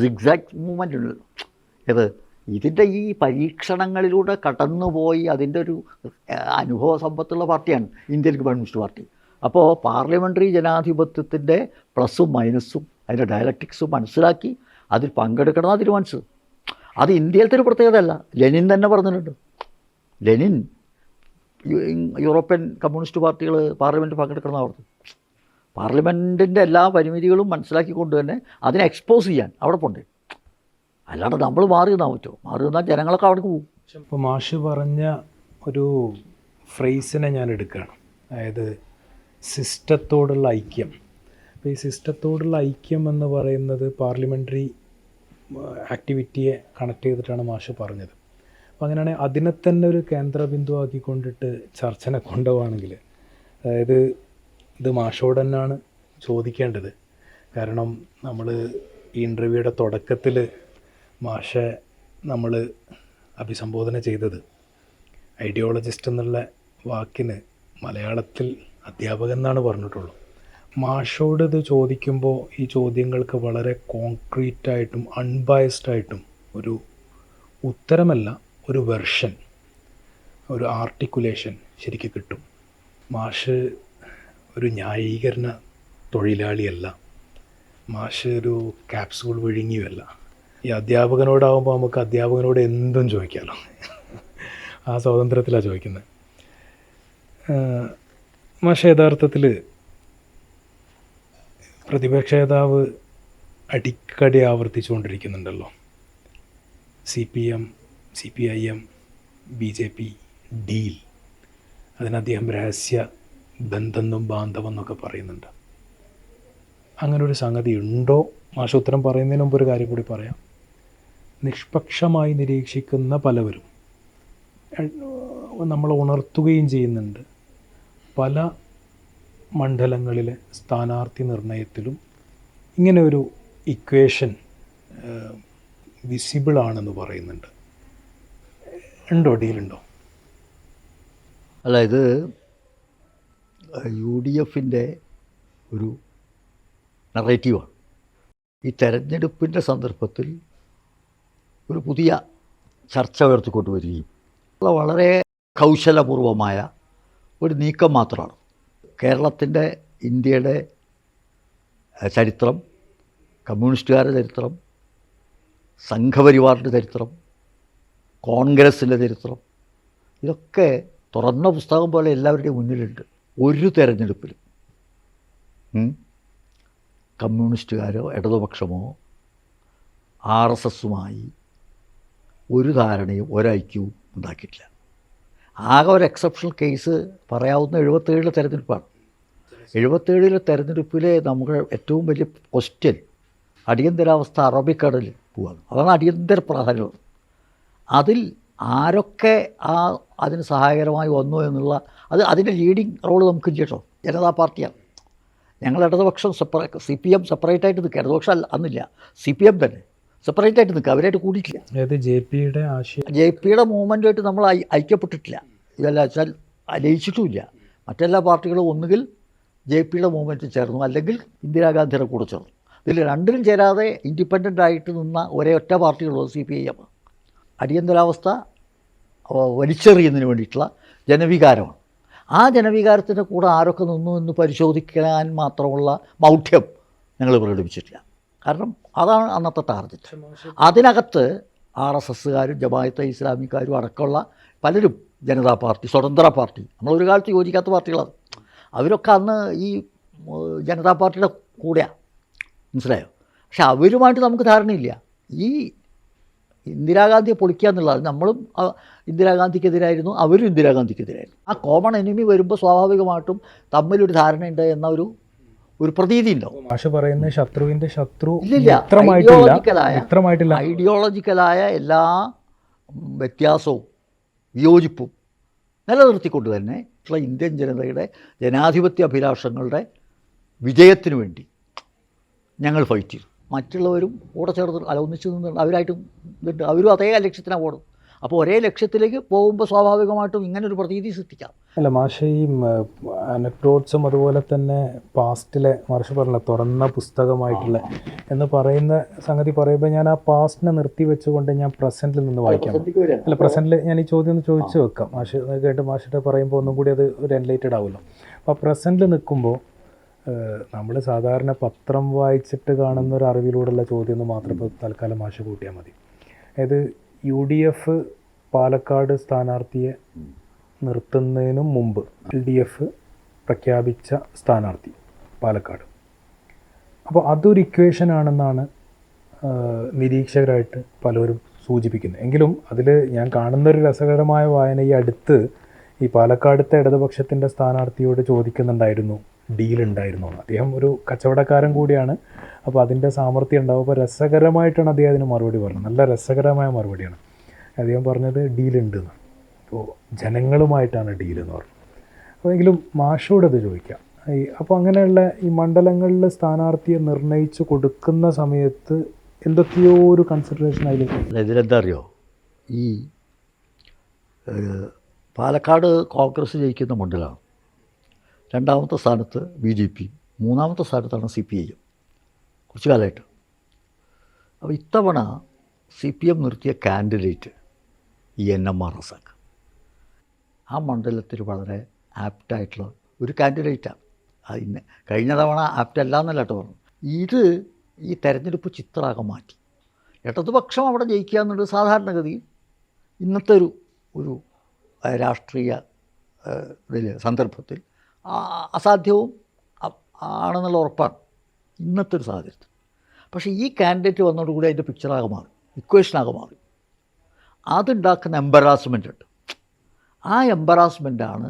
സിഗ്സാക്ട് മൂവ്മെൻ്റ് ഉണ്ടല്ലോ, ഇതിൻ്റെ ഈ പരീക്ഷണങ്ങളിലൂടെ കടന്നുപോയി അതിൻ്റെ ഒരു അനുഭവ സമ്പത്തുള്ള പാർട്ടിയാണ് ഇന്ത്യൻ കമ്മ്യൂണിസ്റ്റ് പാർട്ടി. അപ്പോൾ പാർലമെൻ്ററി ജനാധിപത്യത്തിൻ്റെ പ്ലസും മൈനസും അതിൻ്റെ ഡയലക്റ്റിക്സും മനസ്സിലാക്കി അതിൽ പങ്കെടുക്കണമെന്നാണ് തീരുമാനിച്ചത്. അത് ഇന്ത്യയിലത്തെ ഒരു പ്രത്യേകതയല്ല. ലെനിൻ തന്നെ പറഞ്ഞിട്ടുണ്ട്. ലെനിൻ യൂറോപ്യൻ കമ്മ്യൂണിസ്റ്റ് പാർട്ടികൾ പാർലമെൻറ്റ് പങ്കെടുക്കണമെന്ന് പറഞ്ഞു. പാർലമെൻറ്റിൻ്റെ എല്ലാ പരിമിതികളും മനസ്സിലാക്കിക്കൊണ്ട് തന്നെ അതിനെ എക്സ്പോസ് ചെയ്യാൻ അവിടെ പോണ്ടേ. അല്ലാണ്ട് നമ്മൾ മാറി നിന്നാൽ പറ്റുമോ? മാറി നിന്നാൽ ജനങ്ങളൊക്കെ അവിടെ പോകും. ഇപ്പോൾ മാഷ് പറഞ്ഞ ഒരു ഫ്രേസിനെ ഞാൻ എടുക്കുകയാണ്, അതായത് സിസ്റ്റത്തോടുള്ള ഐക്യം. അപ്പോൾ ഈ സിസ്റ്റത്തോടുള്ള ഐക്യം എന്ന് പറയുന്നത് പാർലമെൻ്ററി ആക്ടിവിറ്റിയെ കണക്ട് ചെയ്തിട്ടാണ് മാഷ് പറഞ്ഞത്. അപ്പോൾ അങ്ങനെയാണെങ്കിൽ അതിനെ തന്നെ ഒരു കേന്ദ്രബിന്ദു ആക്കിക്കൊണ്ടിട്ട് ചർച്ചനെ കൊണ്ടുപോവുകയാണെങ്കിൽ, അതായത് ഇത് മാഷോട് തന്നെയാണ് ചോദിക്കേണ്ടത്. കാരണം നമ്മൾ ഈ ഇൻ്റർവ്യൂയുടെ തുടക്കത്തിൽ മാഷെ നമ്മൾ അഭിസംബോധന ചെയ്തത് ഐഡിയോളജിസ്റ്റ് എന്നുള്ള വാക്കിന് മലയാളത്തിൽ അധ്യാപകൻ എന്നാണ് പറഞ്ഞിട്ടുള്ളൂ. മാഷോട് ഇത് ചോദിക്കുമ്പോൾ ഈ ചോദ്യങ്ങൾക്ക് വളരെ കോൺക്രീറ്റായിട്ടും അൺബയസ്ഡായിട്ടും ഒരു ഉത്തരമല്ല, ഒരു വെർഷൻ, ഒരു ആർട്ടിക്കുലേഷൻ ശരിക്കും കിട്ടും. മാഷ് ഒരു ന്യായീകരണ തൊഴിലാളിയല്ല, മാഷ് ഒരു ക്യാപ്സൂൾ വിഴുങ്ങിയുമല്ല. ഈ അധ്യാപകനോടാകുമ്പോൾ നമുക്ക് അധ്യാപകനോട് എന്തും ചോദിക്കാമല്ലോ, ആ സ്വാതന്ത്ര്യത്തിലാണ് ചോദിക്കുന്നത്. മാഷ് യഥാർത്ഥത്തിൽ പ്രതിപക്ഷ നേതാവ് അടിക്കടി ആവർത്തിച്ചുകൊണ്ടിരിക്കുന്നുണ്ടല്ലോ, CPM, CPIM, BJP ഡീൽ, അതിനദ്ദേഹം രഹസ്യ ബന്ധമെന്നും ബാന്ധവെന്നൊക്കെ പറയുന്നുണ്ട്. അങ്ങനെ ഒരു സംഗതി ഉണ്ടോ? മാഷ് ഉത്തരം പറയുന്നതിന് മുമ്പ് ഒരു കാര്യം കൂടി പറയാം. നിഷ്പക്ഷമായി നിരീക്ഷിക്കുന്ന പലവരും നമ്മളെ ഉണർത്തുകയും ചെയ്യുന്നുണ്ട്. പല മണ്ഡലങ്ങളിലെ സ്ഥാനാർത്ഥി നിർണയത്തിലും ഇങ്ങനെ ഒരു ഇക്വേഷൻ വിസിബിളാണെന്ന് പറയുന്നുണ്ട്. ഉണ്ടോ, ഡീലുണ്ടോ? അല്ല, ഇത് UDFൻ്റെ ഒരു നറേറ്റീവാണ്. ഈ തെരഞ്ഞെടുപ്പിൻ്റെ സന്ദർഭത്തിൽ ഒരു പുതിയ ചർച്ച ഉയർത്തിക്കൊണ്ട് വരികയും വളരെ കൗശലപൂർവമായ ഒരു നീക്കം മാത്രമാണ്. കേരളത്തിൻ്റെ, ഇന്ത്യയുടെ ചരിത്രം, കമ്മ്യൂണിസ്റ്റുകാരുടെ ചരിത്രം, സംഘപരിവാറിൻ്റെ ചരിത്രം, കോൺഗ്രസിൻ്റെ ചരിത്രം, ഇതൊക്കെ തുറന്ന പുസ്തകം പോലെ എല്ലാവരുടെയും മുന്നിലുണ്ട്. ഒരു തെരഞ്ഞെടുപ്പിലും കമ്മ്യൂണിസ്റ്റുകാരോ ഇടതുപക്ഷമോ RSSുമായി ഒരു ധാരണയും ഒരൈക്യവും ഉണ്ടാക്കിയിട്ടില്ല. ആകെ ഒരു എക്സെപ്ഷണൽ കേസ് പറയാവുന്ന 77 തെരഞ്ഞെടുപ്പാണ്. 77 തെരഞ്ഞെടുപ്പിലെ നമുക്ക് ഏറ്റവും വലിയ ക്വസ്റ്റ്യൻ അടിയന്തരാവസ്ഥ അറബിക്കടലിൽ പോവാണ്. അതാണ് അടിയന്തര പ്രാധാന്യം. അതിൽ ആരൊക്കെ അതിന് സഹായകരമായി വന്നു എന്നുള്ള അതിൻ്റെ ലീഡിങ് റോൾ നമുക്ക് കേട്ടോ ജനതാ പാർട്ടിയാണ്. ഞങ്ങൾ ഇടതുപക്ഷം CPM സെപ്പറേറ്റായിട്ട് നിൽക്കുക, ഇടതുപക്ഷം അന്നില്ല, CPM തന്നെ സെപ്പറേറ്റായിട്ട് നിൽക്കുക, അവരായിട്ട് കൂടിയിട്ടില്ല. അതായത് ജെ പിയുടെ മൂവ്മെൻറ്റുമായിട്ട് നമ്മൾ ഐക്യപ്പെട്ടിട്ടില്ല. ഇതല്ല വെച്ചാൽ ലയിച്ചിട്ടുമില്ല. മറ്റെല്ലാ പാർട്ടികളും ഒന്നുകിൽ JPയുടെ മൂവ്മെൻറ്റിൽ ചേർന്നു, അല്ലെങ്കിൽ ഇന്ദിരാഗാന്ധിയുടെ കൂടെ ചേർന്നു. ഇതിൽ രണ്ടിലും ചേരാതെ ഇൻഡിപെൻഡൻ്റ് ആയിട്ട് നിന്ന ഒരേ ഒറ്റ പാർട്ടിയുള്ളത് CPIM. അടിയന്തരാവസ്ഥ വലിച്ചെറിയുന്നതിന് വേണ്ടിയിട്ടുള്ള ജനവികാരമാണ്. ആ ജനവികാരത്തിൻ്റെ കൂടെ ആരൊക്കെ നിന്നു എന്ന് പരിശോധിക്കാൻ മാത്രമുള്ള മൗഢ്യം ഞങ്ങൾ പ്രകടിപ്പിച്ചിട്ടില്ല. കാരണം അതാണ് അന്നത്തെ ടാർഗറ്റ്. അതിനകത്ത് RSSകാരും ജമാഅത്തെ ഇസ്ലാമിക്കാരും അടക്കമുള്ള പലരും, ജനതാ പാർട്ടി, സ്വതന്ത്ര പാർട്ടി, നമ്മളൊരു കാലത്ത് യോജിക്കാത്ത പാർട്ടികളാണ്, അവരൊക്കെ അന്ന് ഈ ജനതാ പാർട്ടിയുടെ കൂടെയാണ്, മനസ്സിലായോ? പക്ഷെ അവരുമായിട്ട് നമുക്ക് ധാരണയില്ല. ഈ ഇന്ദിരാഗാന്ധിയെ പൊളിക്കുക എന്നുള്ളത്, നമ്മളും ഇന്ദിരാഗാന്ധിക്കെതിരായിരുന്നു, അവരും ഇന്ദിരാഗാന്ധിക്കെതിരായിരുന്നു. ആ കോമൺ എനിമി വരുമ്പോൾ സ്വാഭാവികമായിട്ടും തമ്മിലൊരു ധാരണയുണ്ട് എന്ന ഒരു പ്രതീതി ഉണ്ടാവും. മാഷ് പറയുന്ന ശത്രുവിൻ്റെ ശത്രു ഇല്ലില്ല, ഐഡിയോളജിക്കലായ എല്ലാ വ്യത്യാസവും വിയോജിപ്പും നിലനിർത്തിക്കൊണ്ട് തന്നെ ഇന്ത്യൻ ജനതയുടെ ജനാധിപത്യ അഭിലാഷങ്ങളുടെ വിജയത്തിനു വേണ്ടി ഞങ്ങൾ ഫൈറ്റ് ചെയ്തു. മറ്റുള്ളവരും കൂടെ ചേർന്ന് ഒന്നിച്ച് നിന്നുണ്ട്, അവരായിട്ടും ഇതുണ്ട്, അവരും അതേ ലക്ഷ്യത്തിനാണ് ഓടും. അപ്പോൾ ഒരേ ലക്ഷ്യത്തിലേക്ക് പോകുമ്പോൾ സ്വാഭാവികമായിട്ടും ഇങ്ങനൊരു പ്രതീതി സൃഷ്ടിക്കാം. അല്ല മാഷ്, ഈ അനക്ഡോട്ട്സും അതുപോലെ തന്നെ പാസ്റ്റിലെ മാഷ് പറഞ്ഞ തുറന്ന പുസ്തകമായിട്ടുള്ള എന്ന് പറയുന്ന സംഗതി പറയുമ്പോൾ ഞാൻ ആ പാസ്റ്റിനെ നിർത്തി വെച്ചുകൊണ്ട് ഞാൻ പ്രസൻറ്റിൽ നിന്ന് വായിക്കാം. അല്ല, പ്രസൻറ്റിൽ ഞാൻ ഈ ചോദ്യം ഒന്ന് ചോദിച്ചു വെക്കാം. മാഷ് കേട്ട് മാഷിട്ട് പറയുമ്പോൾ ഒന്നും കൂടി അത് ഒരു എൻലൈറ്റഡ് ആവുമല്ലോ. അപ്പോൾ പ്രസൻറ്റിൽ നിൽക്കുമ്പോൾ നമ്മൾ സാധാരണ പത്രം വായിച്ചിട്ട് കാണുന്ന ഒരു അറിവിലൂടെയുള്ള ചോദ്യം എന്ന് മാത്രം ഇപ്പോൾ തൽക്കാലം മാഷ് കൂട്ടിയാൽ മതി. അതായത് UDF പാലക്കാട് സ്ഥാനാർത്ഥിയെ നിർത്തുന്നതിനും മുമ്പ് LDF പ്രഖ്യാപിച്ച സ്ഥാനാർത്ഥി പാലക്കാട്. അപ്പോൾ അതൊരു ഇക്വേഷൻ ആണെന്നാണ് നിരീക്ഷകരായിട്ട് പലരും സൂചിപ്പിക്കുന്നത്. എങ്കിലും അതിൽ ഞാൻ കാണുന്നൊരു രസകരമായ വായന ഈ അടുത്ത് ഈ പാലക്കാടത്തെ ഇടതുപക്ഷത്തിൻ്റെ സ്ഥാനാർത്ഥിയോട് ചോദിക്കുന്നുണ്ടായിരുന്നു, ഡീലുണ്ടായിരുന്നു. അദ്ദേഹം ഒരു കച്ചവടക്കാരൻ കൂടിയാണ്, അപ്പോൾ അതിൻ്റെ സാമർഥ്യം ഉണ്ടാവും. അപ്പോൾ രസകരമായിട്ടാണ് അദ്ദേഹം അതിന് മറുപടി പറഞ്ഞത്. നല്ല രസകരമായ മറുപടിയാണ് അദ്ദേഹം പറഞ്ഞത്. ഡീലുണ്ട് എന്ന്. അപ്പോൾ ജനങ്ങളുമായിട്ടാണ് ഡീലെന്ന് പറഞ്ഞു. അപ്പോൾ എങ്കിലും മാഷോടത് ചോദിക്കാം. അപ്പോൾ അങ്ങനെയുള്ള ഈ മണ്ഡലങ്ങളിൽ സ്ഥാനാർത്ഥിയെ നിർണയിച്ച് കൊടുക്കുന്ന സമയത്ത് എന്തൊക്കെയോ ഒരു കൺസിഡറേഷൻ അതിൽ. ഇതിലെന്താ അറിയോ, ഈ പാലക്കാട് കോൺഗ്രസ് ജയിക്കുന്ന മണ്ഡലമാണ്. രണ്ടാമത്തെ സ്ഥാനത്ത് BJP, മൂന്നാമത്തെ സ്ഥാനത്താണ് CPIM കുറച്ച് കാലമായിട്ട്. അപ്പോൾ ഇത്തവണ CPM നിർത്തിയ കാൻഡിഡേറ്റ് ഈ NMR റസാഖ് ആ മണ്ഡലത്തിൽ വളരെ ആപ്റ്റായിട്ടുള്ള ഒരു കാൻഡിഡേറ്റാണ്. അതിന് കഴിഞ്ഞ തവണ ആപ്റ്റ് അല്ല എന്നല്ല കേട്ടോ പറഞ്ഞു. ഇത് ഈ തെരഞ്ഞെടുപ്പ് ചിത്രമാകെ മാറ്റി. ഇടതുപക്ഷം അവിടെ ജയിക്കുക എന്നുള്ളത് സാധാരണഗതിയിൽ ഇന്നത്തെ ഒരു രാഷ്ട്രീയ സന്ദർഭത്തിൽ അസാധ്യവും ആണെന്നുള്ള ഉറപ്പാണ് ഇന്നത്തെ ഒരു സാഹചര്യത്തിൽ. പക്ഷേ ഈ കാൻഡിഡേറ്റ് വന്നതോടുകൂടി അതിൻ്റെ പിക്ചറാകെ മാറി, ഇക്വേഷനാകെ മാറി. അതുണ്ടാക്കുന്ന എംബറാസ്മെൻ്റ് ഉണ്ട്. ആ എംബറാസ്മെൻ്റാണ്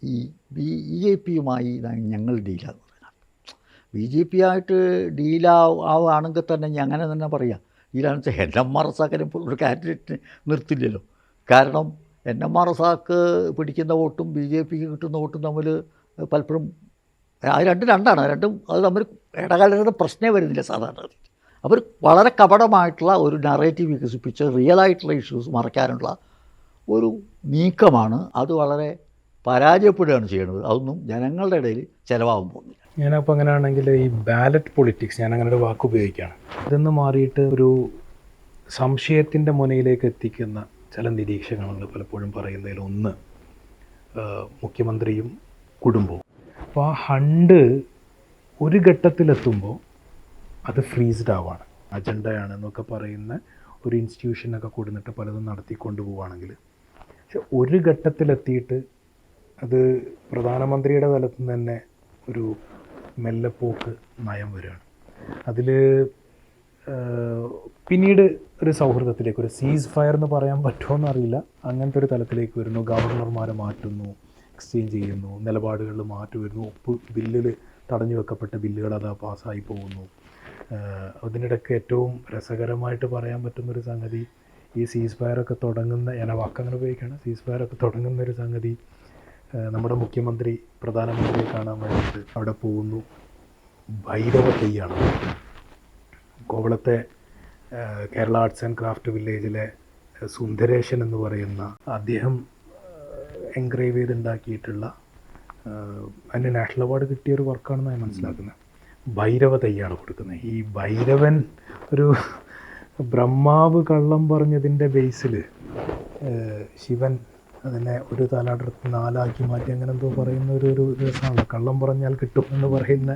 ഈ BJPയുമായി ഞങ്ങൾ ഡീലാന്ന് പറയുന്നത്. BJP ആയിട്ട് ഡീലാവുകയാണെങ്കിൽ തന്നെ അങ്ങനെ തന്നെ പറയാം. ഡീലാണെന്ന് വെച്ചാൽ NMR റസാഖിനെ ഒരു കാൻഡിഡേറ്റിന് നിർത്തില്ലല്ലോ. കാരണം NMR റസാഖ് പിടിക്കുന്ന വോട്ടും BJPക്ക് കിട്ടുന്ന വോട്ടും തമ്മിൽ പലപ്പോഴും രണ്ടാണ്. രണ്ടും അത് തമ്മിൽ ഇടകാലയുടെ പ്രശ്നമേ വരുന്നില്ല സാധാരണ. അവർ വളരെ കപടമായിട്ടുള്ള ഒരു നറേറ്റീവ് വികസിപ്പിച്ച് റിയലായിട്ടുള്ള ഇഷ്യൂസ് മറയ്ക്കാനുള്ള ഒരു നീക്കമാണ്. അത് വളരെ പരാജയപ്പെടുകയാണ് ചെയ്യുന്നത്. അതൊന്നും ജനങ്ങളുടെ ഇടയിൽ ചിലവാകാൻ പോകുന്നില്ല. ഞാനപ്പോൾ അങ്ങനെയാണെങ്കിൽ ഈ ബാലറ്റ് പൊളിറ്റിക്സ്, ഞാൻ അങ്ങനെ ഒരു വാക്ക് ഉപയോഗിക്കുകയാണ്, ഇതെന്ന് മാറിയിട്ട് ഒരു സംശയത്തിൻ്റെ മുനയിലേക്ക് എത്തിക്കുന്ന ചില നിരീക്ഷകങ്ങൾ പലപ്പോഴും പറയുന്നതിൽ ഒന്ന് മുഖ്യമന്ത്രിയും കുടുംബവും. അപ്പോൾ ആ ഹണ്ട് ഒരു ഘട്ടത്തിലെത്തുമ്പോൾ അത് ഫ്രീസ്ഡ് ആവാണ്, അജണ്ടയാണെന്നൊക്കെ പറയുന്ന ഒരു ഇൻസ്റ്റിറ്റ്യൂഷനൊക്കെ കൊടുത്തിട്ട് പലതും നടത്തിക്കൊണ്ട് പോവുകയാണെങ്കിൽ, പക്ഷെ ഒരു ഘട്ടത്തിലെത്തിയിട്ട് അത് പ്രധാനമന്ത്രിയുടെ തലത്തിൽ നിന്ന് തന്നെ ഒരു മെല്ലെപ്പോക്ക് നയം വരികയാണ്. അതിൽ പിന്നീട് ഒരു സൗഹൃദത്തിലേക്ക്, ഒരു സീസ് ഫയർ എന്ന് പറയാൻ പറ്റുമോ എന്നറിയില്ല, അങ്ങനത്തെ ഒരു തലത്തിലേക്ക് വരുന്നു. ഗവർണർമാരെ മാറ്റുന്നു, എക്സ്ചേഞ്ച് ചെയ്യുന്നു, നിലപാടുകളിൽ മാറ്റി വരുന്നു, ബില്ലിൽ തടഞ്ഞു വെക്കപ്പെട്ട ബില്ലുകൾ അതാ പാസ്സായി പോകുന്നു. അതിനിടയ്ക്ക് ഏറ്റവും രസകരമായിട്ട് പറയാൻ പറ്റുന്നൊരു സംഗതി, ഈ സീസ് ഫയറൊക്കെ തുടങ്ങുന്ന, ഞാൻ ആ വാക്കങ്ങനെ ഉപയോഗിക്കുകയാണ്, സീസ് ഫയറൊക്കെ തുടങ്ങുന്ന ഒരു സംഗതി നമ്മുടെ മുഖ്യമന്ത്രി പ്രധാനമന്ത്രിയെ കാണാൻ വേണ്ടിയിട്ട് അവിടെ പോകുന്നു. ഭൈരവ തെയ്യാണ്. കോവളത്തെ കേരള ആർട്സ് ആൻഡ് ക്രാഫ്റ്റ് വില്ലേജിലെ സുന്ദരേശൻ എന്ന് പറയുന്ന അദ്ദേഹം എൻഗ്രേവ് ചെയ്തുണ്ടാക്കിയിട്ടുള്ള അതിന് നാഷണൽ അവാർഡ് കിട്ടിയ ഒരു വർക്കാണെന്ന് ഞാൻ മനസ്സിലാക്കുന്നത്. ഭൈരവ തെയ്യാണ് കൊടുക്കുന്നത്. ഈ ഭൈരവൻ ഒരു ബ്രഹ്മാവ് കള്ളം പറഞ്ഞതിൻ്റെ ബേസിൽ ശിവൻ അതിനെ ഒരു തലടർത്തി 4 മാറ്റി അങ്ങനെ എന്തോ പറയുന്ന ഒരു രസമാണല്ലോ, കള്ളം പറഞ്ഞാൽ കിട്ടും എന്ന് പറയുന്ന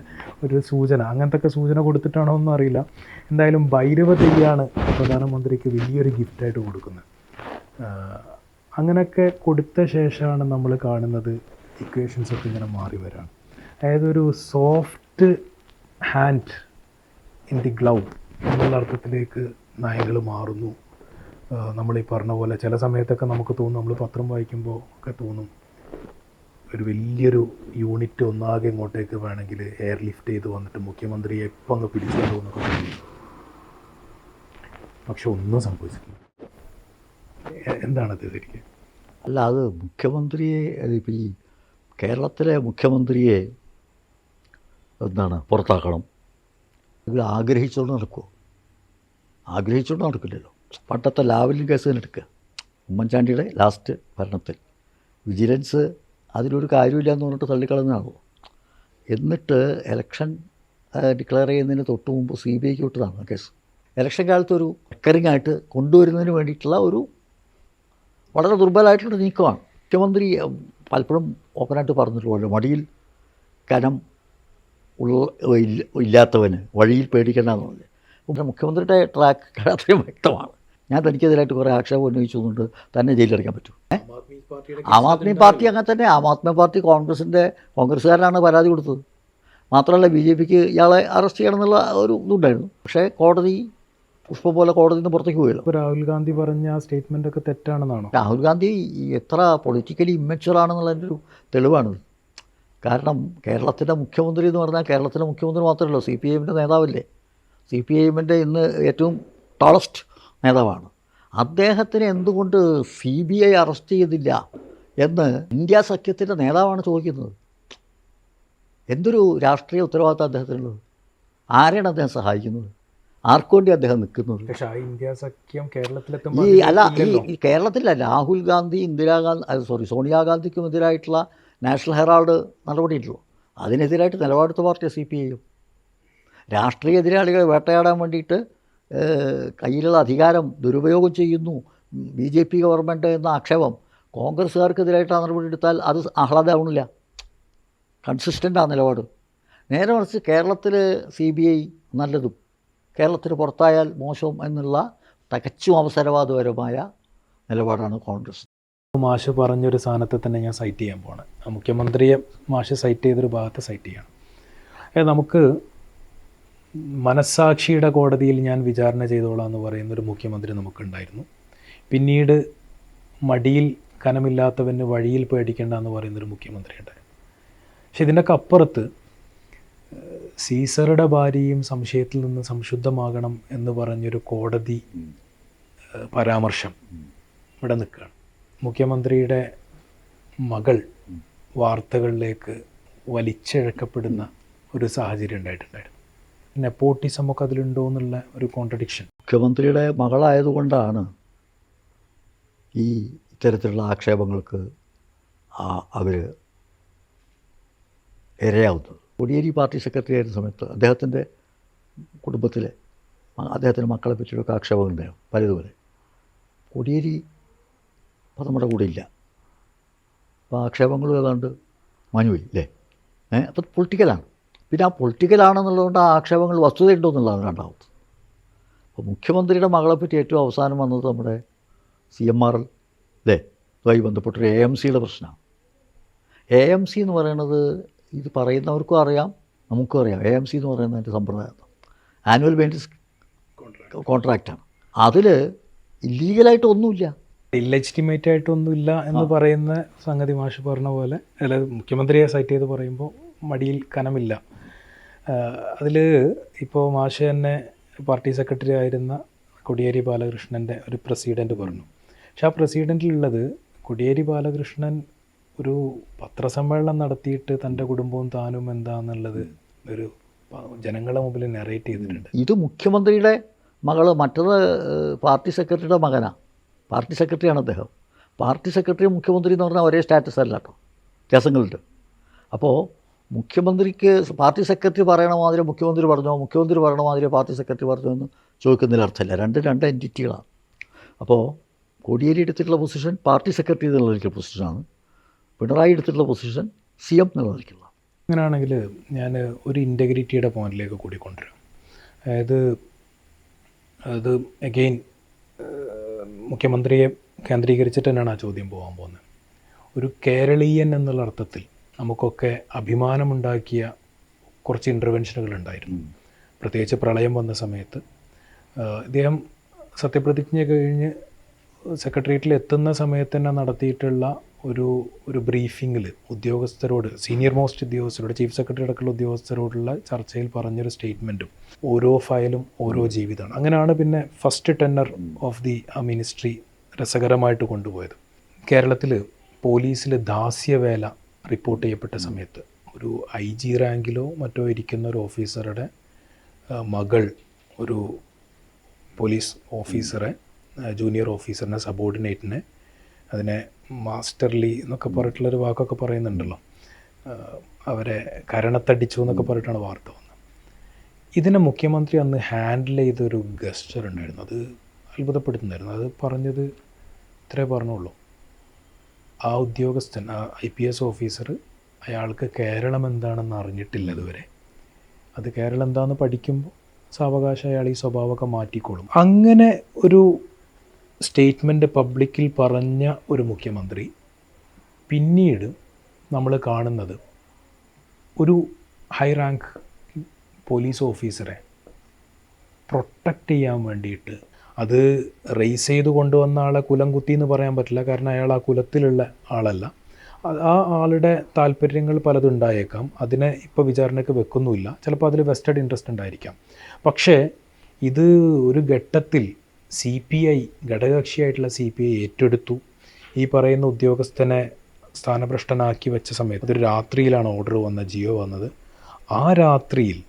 ഒരു സൂചന, അങ്ങനത്തെ സൂചന കൊടുത്തിട്ടാണോ ഒന്നും അറിയില്ല. എന്തായാലും ഭൈരവ തെയ്യാണ് പ്രധാനമന്ത്രിക്ക് വലിയൊരു ഗിഫ്റ്റായിട്ട് കൊടുക്കുന്നത്. അങ്ങനെയൊക്കെ കൊടുത്ത ശേഷമാണ് നമ്മൾ കാണുന്നത് ഇക്വേഷൻസൊക്കെ ഇങ്ങനെ മാറി വരാണ്. അതായത് ഒരു soft hand in the glove എന്നുള്ള അർത്ഥത്തിലേക്ക് നയങ്ങൾ മാറുന്നു. നമ്മൾ ഈ പറഞ്ഞ പോലെ ചില സമയത്തൊക്കെ നമുക്ക് തോന്നും, നമ്മൾ പത്രം വായിക്കുമ്പോൾ ഒക്കെ തോന്നും, ഒരു വലിയൊരു യൂണിറ്റ് ഒന്നാകെ ഇങ്ങോട്ടേക്ക് വേണമെങ്കിൽ എയർ ലിഫ്റ്റ് ചെയ്ത് വന്നിട്ട് മുഖ്യമന്ത്രിയെ എപ്പോൾ അങ്ങ് പിടിച്ചു കൊണ്ടുപോകുന്നൊക്കെ തോന്നും. പക്ഷെ ഒന്നും സംഭവിച്ചിട്ടില്ല. എന്താണത് ശരിക്കും? അല്ല, അത് മുഖ്യമന്ത്രിയെ, അതിപ്പോൾ ഈ കേരളത്തിലെ മുഖ്യമന്ത്രിയെ പുറത്താക്കണം, ഇത് ആഗ്രഹിച്ചുകൊണ്ട് നടക്കുമോ? ആഗ്രഹിച്ചുകൊണ്ട് നടക്കില്ലല്ലോ. പണ്ടത്തെ ലാവലിൻ കേസ് തന്നെ എടുക്കുക. ഉമ്മൻചാണ്ടിയുടെ ലാസ്റ്റ് ഭരണത്തിൽ വിജിലൻസ് അതിലൊരു കാര്യമില്ല എന്ന് പറഞ്ഞിട്ട് തള്ളിക്കളഞ്ഞാണോ. എന്നിട്ട് ഇലക്ഷൻ ഡിക്ലെയർ ചെയ്യുന്നതിന് തൊട്ട് മുമ്പ് CBIക്ക് വിട്ടതാണ് കേസ്. ഇലക്ഷൻ കാലത്ത് ഒരു റെക്കറിംഗ് ആയിട്ട് കൊണ്ടുവരുന്നതിന് വേണ്ടിയിട്ടുള്ള ഒരു വളരെ ദുർബലമായിട്ടുള്ള നീക്കമാണ്. മുഖ്യമന്ത്രി പലപ്പോഴും ഓപ്പണായിട്ട് പറഞ്ഞിട്ടുള്ളൂ, മടിയിൽ കനം ഇല്ലാത്തവന് വഴിയിൽ പേടിക്കേണ്ടെന്ന് പറഞ്ഞു. മുഖ്യമന്ത്രിയുടെ ട്രാക്ക് അത്രയും വ്യക്തമാണ്. ഞാൻ തനിക്കെതിരായിട്ട് കുറേ ആക്ഷേപം ഉന്നയിച്ചുകൊണ്ട് തന്നെ ജയിലിലടയ്ക്കാൻ പറ്റും. ആം ആദ്മി പാർട്ടി അങ്ങനെ തന്നെ. ആം ആദ്മി പാർട്ടി കോൺഗ്രസ്സുകാരനാണ് പരാതി കൊടുത്തത്. മാത്രമല്ല BJPക്ക് ഇയാളെ അറസ്റ്റ് ചെയ്യണം എന്നുള്ള ഒരു ഇതുണ്ടായിരുന്നു. പക്ഷേ കോടതി പുഷ്പം പോലെ കോടതിയിൽ നിന്ന് പുറത്തേക്ക് പോയല്ലോ. ഇപ്പോൾ രാഹുൽ ഗാന്ധി പറഞ്ഞ ആ സ്റ്റേറ്റ്മെൻ്റ് ഒക്കെ തെറ്റാണെന്നാണോ? രാഹുൽ ഗാന്ധി എത്ര പൊളിറ്റിക്കലി ഇമ്മച്വർ ആണെന്നുള്ളതിൻ്റെ ഒരു തെളിവാണിത്. കാരണം കേരളത്തിൻ്റെ മുഖ്യമന്ത്രി എന്ന് പറഞ്ഞാൽ കേരളത്തിലെ മുഖ്യമന്ത്രി മാത്രമല്ല, CPIMൻ്റെ നേതാവല്ലേ. CPIMൻ്റെ ഇന്ന് ഏറ്റവും ടോളസ്റ്റ് നേതാവാണ്. അദ്ദേഹത്തിന് എന്തുകൊണ്ട് CBI അറസ്റ്റ് ചെയ്തില്ല എന്ന് ഇന്ത്യ സഖ്യത്തിൻ്റെ നേതാവാണ് ചോദിക്കുന്നത്. എന്തൊരു രാഷ്ട്രീയ ഉത്തരവാദിത്തം അദ്ദേഹത്തിനുള്ളത്? ആരെയാണ് അദ്ദേഹം സഹായിക്കുന്നത്? ആർക്കു വേണ്ടി അദ്ദേഹം നിൽക്കുന്നത്? പക്ഷേ ആ ഇന്ത്യ സഖ്യം ഈ കേരളത്തിലല്ല, രാഹുൽ ഗാന്ധി സോണിയാഗാന്ധിക്കും എതിരായിട്ടുള്ള നാഷണൽ ഹെറാൾഡ് നടപടിയിട്ടല്ലോ, അതിനെതിരായിട്ട് നിലപാടെടുത്ത പാർട്ടി CPIM. രാഷ്ട്രീയ എതിരാളികളെ വേട്ടയാടാൻ വേണ്ടിയിട്ട് കയ്യിലുള്ള അധികാരം ദുരുപയോഗം ചെയ്യുന്നു BJP ഗവൺമെൻറ് എന്ന ആക്ഷേപം കോൺഗ്രസ്സുകാർക്കെതിരായിട്ട് നടപടി എടുത്താൽ അത് ആഹ്ലാദമാവണില്ല. കൺസിസ്റ്റൻ്റ് ആ നിലപാട്. നേരെ മറിച്ച് കേരളത്തിൽ CBI നല്ലതും കേരളത്തിന് പുറത്തായാൽ മോശവും എന്നുള്ള തികച്ചും അവസരവാദപരമായ നിലപാടാണ് കോൺഗ്രസ്. മാഷ് പറഞ്ഞൊരു സാധനത്തെ തന്നെ ഞാൻ സൈറ്റ് ചെയ്യാൻ പോവാണ്. മുഖ്യമന്ത്രിയെ മാഷ് സൈറ്റ് ചെയ്തൊരു ഭാഗത്ത് സൈറ്റ് ചെയ്യണം. നമുക്ക് മനസ്സാക്ഷിയുടെ കോടതിയിൽ ഞാൻ വിചാരണ ചെയ്തോളാം എന്ന് പറയുന്നൊരു മുഖ്യമന്ത്രി നമുക്കുണ്ടായിരുന്നു. പിന്നീട് മടിയിൽ കനമില്ലാത്തവന് വഴിയിൽ പേടിക്കേണ്ട എന്ന് പറയുന്നൊരു മുഖ്യമന്ത്രി ഉണ്ടായിരുന്നു. പക്ഷെ ഇതിൻ്റെയൊക്കെ അപ്പുറത്ത് സീസറുടെ ഭാര്യയും സംശയത്തിൽ നിന്ന് സംശുദ്ധമാകണം എന്ന് പറഞ്ഞൊരു കോടതി പരാമർശം ഇവിടെ നിൽക്കുകയാണ്. മുഖ്യമന്ത്രിയുടെ മകൾ വാർത്തകളിലേക്ക് വലിച്ചിഴക്കപ്പെടുന്ന ഒരു സാഹചര്യം ഉണ്ടായിട്ടുണ്ടായിരുന്നു. നെപ്പോട്ടിസമൊക്കെ അതിലുണ്ടോ എന്നുള്ള ഒരു കോൺട്രഡിക്ഷൻ. മുഖ്യമന്ത്രിയുടെ മകളായതുകൊണ്ടാണ് ഈ ഇത്തരത്തിലുള്ള ആക്ഷേപങ്ങൾക്ക് അവർ ഇരയാവുന്നത്. കോടിയേരി പാർട്ടി സെക്രട്ടറി ആയിരുന്ന സമയത്ത് അദ്ദേഹത്തിൻ്റെ കുടുംബത്തിലെ അദ്ദേഹത്തിൻ്റെ മക്കളെ പറ്റിയൊക്കെ ആക്ഷേപങ്ങൾ ഉണ്ടായിരുന്നു പലതുപോലെ. കോടിയേരി അപ്പോൾ നമ്മുടെ കൂടെ ഇല്ല. അപ്പോൾ ആക്ഷേപങ്ങളും ഏതാണ്ട് മാനുവൽ അല്ലേ. അപ്പോൾ പൊളിറ്റിക്കലാണ്. പിന്നെ ആ പൊളിറ്റിക്കലാണെന്നുള്ളതുകൊണ്ട് ആ ആക്ഷേപങ്ങൾ വസ്തുതയുണ്ടോ എന്നുള്ളതാണ് രണ്ടാമത്. അപ്പോൾ മുഖ്യമന്ത്രിയുടെ മകളെപ്പറ്റി ഏറ്റവും അവസാനം വന്നത് നമ്മുടെ CMR അല്ലേ, അതുമായി ബന്ധപ്പെട്ടൊരു AMCയുടെ പ്രശ്നമാണ്. AMC എന്ന് പറയുന്നത് ഇത് പറയുന്നവർക്കും അറിയാം, നമുക്കും അറിയാം. AMC എന്ന് പറയുന്നതിൻ്റെ സമ്പ്രദായം ആനുവൽ മെയിൻ്റനൻസ് കോൺട്രാക്റ്റാണ്. അതിൽ ഇല്ലീഗലായിട്ടൊന്നുമില്ല, ഇല്ലെജിറ്റിമേറ്റ് ആയിട്ടൊന്നുമില്ല എന്ന് പറയുന്ന സംഗതി മാഷ് പറഞ്ഞ പോലെ. അല്ല, മുഖ്യമന്ത്രിയെ സൈറ്റ് ചെയ്ത് പറയുമ്പോൾ മടിയിൽ കനമില്ല. അതിൽ ഇപ്പോൾ മാഷ് തന്നെ പാർട്ടി സെക്രട്ടറി ആയിരുന്ന കോടിയേരി ബാലകൃഷ്ണൻ്റെ ഒരു പ്രസിഡൻറ്റ് പറഞ്ഞു. പക്ഷെ ആ പ്രസിഡൻറ്റിലുള്ളത് കോടിയേരി ബാലകൃഷ്ണൻ ഒരു പത്രസമ്മേളനം നടത്തിയിട്ട് തൻ്റെ കുടുംബവും താനും എന്താണെന്നുള്ളത് ഒരു ജനങ്ങളുടെ മുമ്പിൽ നെറേറ്റ് ചെയ്തിട്ടുണ്ട്. ഇത് മുഖ്യമന്ത്രിയുടെ മകൾ, മറ്റത് പാർട്ടി സെക്രട്ടറിയുടെ മകനാണ്. പാർട്ടി സെക്രട്ടറിയാണ് അദ്ദേഹം. പാർട്ടി സെക്രട്ടറി മുഖ്യമന്ത്രി എന്ന് പറഞ്ഞാൽ ഒരേ സ്റ്റാറ്റസ് അല്ല കേട്ടോ, വ്യത്യാസങ്ങളുണ്ട്. അപ്പോൾ മുഖ്യമന്ത്രിക്ക് പാർട്ടി സെക്രട്ടറി പറയണ മാതിരി മുഖ്യമന്ത്രി പറഞ്ഞോ, മുഖ്യമന്ത്രി പറയണ മാതിരി പാർട്ടി സെക്രട്ടറി പറഞ്ഞോ എന്ന് ചോദിക്കുന്നതിൽ അർത്ഥമില്ല. രണ്ട് എൻറ്റിറ്റികളാണ്. അപ്പോൾ കോടിയേരി എടുത്തിട്ടുള്ള പൊസിഷൻ പാർട്ടി സെക്രട്ടറി എന്നുള്ള പൊസിഷനാണ്, പിണറായി എടുത്തിട്ടുള്ള പൊസിഷൻ CM എന്നുള്ള. അങ്ങനെയാണെങ്കിൽ ഞാൻ ഒരു ഇൻറ്റഗ്രിറ്റിയുടെ പോയിന്റിലേക്ക് കൂടി കൊണ്ടുവരാം. അതായത് അത് അഗെയിൻ മുഖ്യമന്ത്രിയെ കേന്ദ്രീകരിച്ചിട്ട് തന്നെയാണ് ആ ചോദ്യം പോകാൻ പോകുന്നത്. ഒരു കേരളീയൻ എന്നുള്ള അർത്ഥത്തിൽ നമുക്കൊക്കെ അഭിമാനമുണ്ടാക്കിയ കുറച്ച് ഇൻ്റർവെൻഷനുകൾ ഉണ്ടായിരുന്നു. പ്രത്യേകിച്ച് പ്രളയം വന്ന സമയത്ത് ഇദ്ദേഹം സത്യപ്രതിജ്ഞ കഴിഞ്ഞ് സെക്രട്ടേറിയറ്റിൽ എത്തുന്ന സമയത്ത് തന്നെ നടത്തിയിട്ടുള്ള ഒരു ബ്രീഫിങ്ങിൽ ഉദ്യോഗസ്ഥരോട്, സീനിയർ മോസ്റ്റ് ഉദ്യോഗസ്ഥരോട്, ചീഫ് സെക്രട്ടറി അടക്കമുള്ള ഉദ്യോഗസ്ഥരോടുള്ള ചർച്ചയിൽ പറഞ്ഞൊരു സ്റ്റേറ്റ്മെൻറ്റും ഓരോ ഫയലും ഓരോ ജീവിതമാണ്. അങ്ങനെയാണ് പിന്നെ ഫസ്റ്റ് ടെന്നർ ഓഫ് ദി ആ മിനിസ്ട്രി രസകരമായിട്ട് കൊണ്ടുപോയത്. കേരളത്തിൽ പോലീസിൽ ദാസ്യവേല റിപ്പോർട്ട് ചെയ്യപ്പെട്ട സമയത്ത് ഒരു IG റാങ്കിലോ മറ്റോ ഇരിക്കുന്ന ഒരു ഓഫീസറുടെ മകൾ ഒരു പോലീസ് ഓഫീസറെ, ജൂനിയർ ഓഫീസറിനെ, സബോർഡിനേറ്റിനെ, അതിനെ മാസ്റ്റർലി എന്നൊക്കെ പറഞ്ഞിട്ടുള്ളൊരു വാക്കൊക്കെ പറയുന്നുണ്ടല്ലോ, അവരെ കരണത്തടിച്ചു എന്നൊക്കെ പറഞ്ഞിട്ടാണ് വാർത്ത വന്നത്. ഇതിനെ മുഖ്യമന്ത്രി അന്ന് ഹാൻഡിൽ ചെയ്തൊരു ഗസ്റ്റർ ഉണ്ടായിരുന്നു, അത് അത്ഭുതപ്പെടുത്തുന്നായിരുന്നു. അത് പറഞ്ഞത് ഇത്രേ പറഞ്ഞുള്ളൂ, ആ ഉദ്യോഗസ്ഥൻ, ആ IPS ഓഫീസർ, അയാൾക്ക് കേരളം എന്താണെന്ന് അറിഞ്ഞിട്ടില്ല ഇതുവരെ. അത് കേരളം എന്താണെന്ന് പഠിക്കുമ്പോൾ സാവകാശം അയാൾ ഈ സ്വഭാവമൊക്കെ മാറ്റിക്കോളും. അങ്ങനെ ഒരു സ്റ്റേറ്റ്മെൻറ്റ് പബ്ലിക്കിൽ പറഞ്ഞ ഒരു മുഖ്യമന്ത്രി പിന്നീട് നമ്മൾ കാണുന്നത് ഒരു ഹൈ റാങ്ക് പോലീസ് ഓഫീസറെ പ്രൊട്ടക്റ്റ് ചെയ്യാൻ വേണ്ടിയിട്ട്, അത് റേസ് ചെയ്ത് കൊണ്ടുവന്ന ആളെ കുലം കുത്തി എന്ന് പറയാൻ പറ്റില്ല, കാരണം അയാൾ ആ കുലത്തിലുള്ള ആളല്ല. ആ ആളുടെ താല്പര്യങ്ങൾ പലതും ഉണ്ടായേക്കാം, അതിനെ ഇപ്പോൾ വിചാരണയ്ക്ക് വെക്കുന്നുമില്ല, ചിലപ്പോൾ അതിൽ വെസ്റ്റഡ് ഇൻട്രസ്റ്റ് ഉണ്ടായിരിക്കാം. പക്ഷേ ഇത് ഒരു ഘട്ടത്തിൽ CPI, ഘടകകക്ഷിയായിട്ടുള്ള CPI ഏറ്റെടുത്തു. ഈ പറയുന്ന ഉദ്യോഗസ്ഥനെ സ്ഥാനഭ്രഷ്ടനാക്കി വെച്ച സമയത്ത് അതൊരു രാത്രിയിലാണ് ഓർഡർ വന്നത്, ജിയോ വന്നത്. ആ രാത്രിയിൽ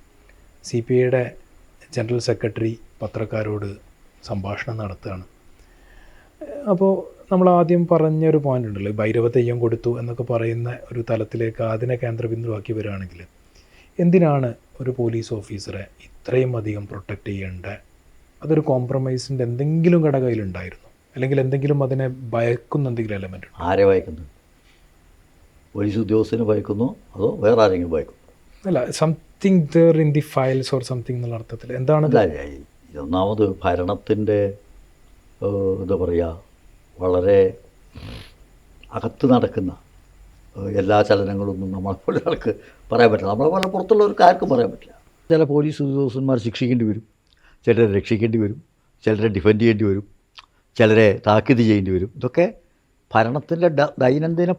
CPIയുടെ ജനറൽ സെക്രട്ടറി പത്രക്കാരോട് സംഭാഷണം നടത്തുകയാണ്. അപ്പോൾ നമ്മൾ ആദ്യം പറഞ്ഞൊരു പോയിൻ്റ് ഉണ്ടല്ലോ, ഭൈരവ തെയ്യം കൊടുത്തു എന്നൊക്കെ പറയുന്ന ഒരു തലത്തിലേക്ക് അതിനെ കേന്ദ്രബിന്ദുവാക്കി വരികയാണെങ്കിൽ എന്തിനാണ് ഒരു പോലീസ് ഓഫീസറെ ഇത്രയും അധികം പ്രൊട്ടക്റ്റ് ചെയ്യേണ്ട? അതൊരു കോംപ്രമൈസിൻ്റെ എന്തെങ്കിലും ഘടകം അതിലുണ്ടായിരുന്നു, അല്ലെങ്കിൽ എന്തെങ്കിലും അതിനെ ഭയക്കുന്ന എന്തെങ്കിലും എലമെൻ്റ് ഉണ്ട്? ആരെ ഭയക്കുന്നു? പോലീസ് ഉദ്യോഗസ്ഥന് ഭയക്കുന്നു അതോ വേറെ ആരെങ്കിലും ഭയക്കുന്നു? അല്ല, something there in the files or something എന്നുള്ള അർത്ഥത്തിൽ എന്താണ്? ഒന്നാമത് ഭരണത്തിൻ്റെ എന്താ പറയുക, വളരെ അകത്ത് നടക്കുന്ന എല്ലാ ചലനങ്ങളൊന്നും നമ്മളെപ്പോലെ ആൾക്ക് പറയാൻ പറ്റില്ല. നമ്മളെപ്പോലെ പുറത്തുള്ളവർക്ക് ആർക്കും പറയാൻ പറ്റില്ല. ചില പോലീസ് ഉദ്യോഗസ്ഥന്മാർ ശിക്ഷിക്കേണ്ടി വരും, ചിലരെ രക്ഷിക്കേണ്ടി വരും, ചിലരെ ഡിഫെൻഡ് ചെയ്യേണ്ടി വരും, ചിലരെ താക്കീത് ചെയ്യേണ്ടി വരും. ഇതൊക്കെ ഭരണത്തിൻ്റെ ദൈനംദിന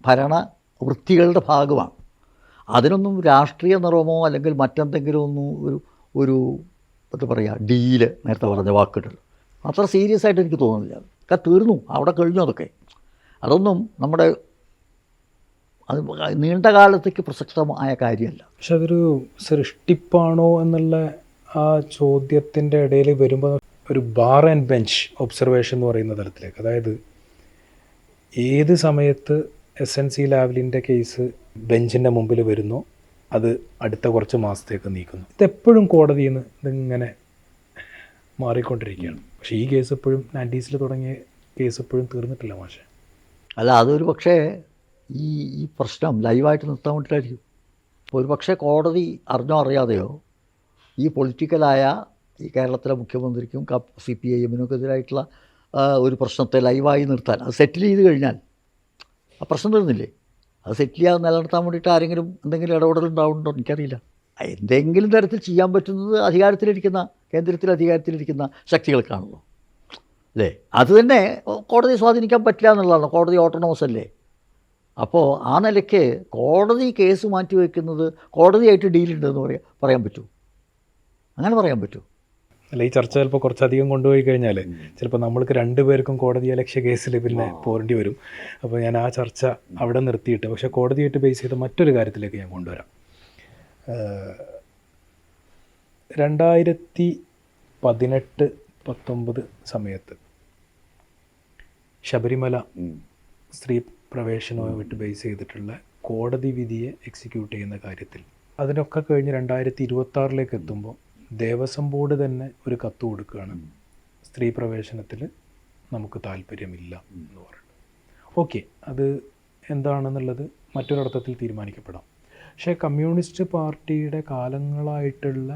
ഭരണ വൃത്തികളുടെ ഭാഗമാണ്. അതിനൊന്നും രാഷ്ട്രീയ നിറമോ അല്ലെങ്കിൽ മറ്റെന്തെങ്കിലും ഒന്നും ഒരു എന്താ പറയുക, ഡീല്, നേരത്തെ പറഞ്ഞ വാക്കുകൾ അത്ര സീരിയസ് ആയിട്ട് എനിക്ക് തോന്നുന്നില്ല. ഒക്കെ തീർന്നു, അവിടെ കഴിഞ്ഞു. അതൊന്നും നമ്മുടെ അത് നീണ്ട കാലത്തേക്ക് പ്രസക്തമായ കാര്യമല്ല. പക്ഷെ അതൊരു സൃഷ്ടിപ്പാണോ എന്നുള്ള ആ ചോദ്യത്തിൻ്റെ ഇടയിൽ വരുമ്പോൾ ഒരു ബാർ ആൻഡ് ബെഞ്ച് ഒബ്സർവേഷൻ എന്ന് പറയുന്ന തലത്തിലേക്ക്, അതായത് ഏത് സമയത്ത് SNC ലാവ്ലിൻ്റെ കേസ് ബെഞ്ചിൻ്റെ മുമ്പിൽ വരുന്നു, അത് അടുത്ത കുറച്ച് മാസത്തേക്ക് നീക്കുന്നു. ഇതെപ്പോഴും കോടതിയിൽ നിന്ന് ഇതിങ്ങനെ മാറിക്കൊണ്ടിരിക്കുകയാണ്. പക്ഷേ ഈ കേസ് എപ്പോഴും 90s തുടങ്ങിയ കേസ് എപ്പോഴും തീർന്നിട്ടില്ല മാഷെ. അല്ല, അതൊരു പക്ഷേ ഈ പ്രശ്നം ലൈവായിട്ട് നിർത്താൻ വേണ്ടിയിട്ടായിരിക്കും. ഒരു പക്ഷേ കോടതി അറിഞ്ഞോ അറിയാതെയോ ഈ പൊളിറ്റിക്കലായ ഈ കേരളത്തിലെ മുഖ്യമന്ത്രിക്കും CPIM-നും എതിരായിട്ടുള്ള ഒരു പ്രശ്നത്തെ ലൈവായി നിർത്താൻ, അത് സെറ്റിൽ ചെയ്ത് കഴിഞ്ഞാൽ ആ പ്രശ്നം തീർന്നില്ലേ? അത് സെറ്റിൽ ചെയ്യാതെ നിലനിർത്താൻ വേണ്ടിയിട്ട് ആരെങ്കിലും എന്തെങ്കിലും ഇടപെടലുണ്ടാവുന്നുണ്ടോ എനിക്കറിയില്ല. എന്തെങ്കിലും തരത്തിൽ ചെയ്യാൻ പറ്റുന്നത് കേന്ദ്രത്തിൽ അധികാരത്തിലിരിക്കുന്ന ശക്തികൾക്കാണല്ലോ, അല്ലേ? അത് തന്നെ കോടതിയെ സ്വാധീനിക്കാൻ പറ്റില്ല എന്നുള്ളതാണ്. കോടതി ഓട്ടോണമസ് അല്ലേ? അപ്പോൾ ആ നിലയ്ക്ക് കോടതി കേസ് മാറ്റി വയ്ക്കുന്നത് കോടതിയായിട്ട് ഡീലുണ്ടെന്ന് പറയാൻ പറ്റുമോ? അങ്ങനെ പറയാൻ പറ്റുമോ? അല്ല, ഈ ചർച്ച ചിലപ്പോൾ കുറച്ചധികം കൊണ്ടുപോയി കഴിഞ്ഞാൽ ചിലപ്പോൾ നമ്മൾക്ക് രണ്ടുപേർക്കും കോടതിയലക്ഷ്യ കേസിൽ പിന്നെ പോരേണ്ടി വരും. അപ്പോൾ ഞാൻ ആ ചർച്ച അവിടെ നിർത്തിയിട്ട് പക്ഷേ കോടതിയായിട്ട് ബേസ് ചെയ്ത മറ്റൊരു കാര്യത്തിലേക്ക് ഞാൻ കൊണ്ടുവരാം. 2018-19 സമയത്ത് ശബരിമല സ്ത്രീ പ്രവേശനവുമായിട്ട് ബേസ് ചെയ്തിട്ടുള്ള കോടതി വിധിയെ എക്സിക്യൂട്ട് ചെയ്യുന്ന കാര്യത്തിൽ അതിനൊക്കെ കഴിഞ്ഞ് 2026 എത്തുമ്പോൾ ദേവസ്വം ബോർഡ് തന്നെ ഒരു കത്ത് കൊടുക്കുകയാണ്, സ്ത്രീ പ്രവേശനത്തിൽ നമുക്ക് താല്പര്യമില്ല എന്ന് പറയുന്നത്. ഓക്കെ, അത് എന്താണെന്നുള്ളത് മറ്റൊരർത്ഥത്തിൽ തീരുമാനിക്കപ്പെടാം. പക്ഷേ കമ്മ്യൂണിസ്റ്റ് പാർട്ടിയുടെ കാലങ്ങളായിട്ടുള്ള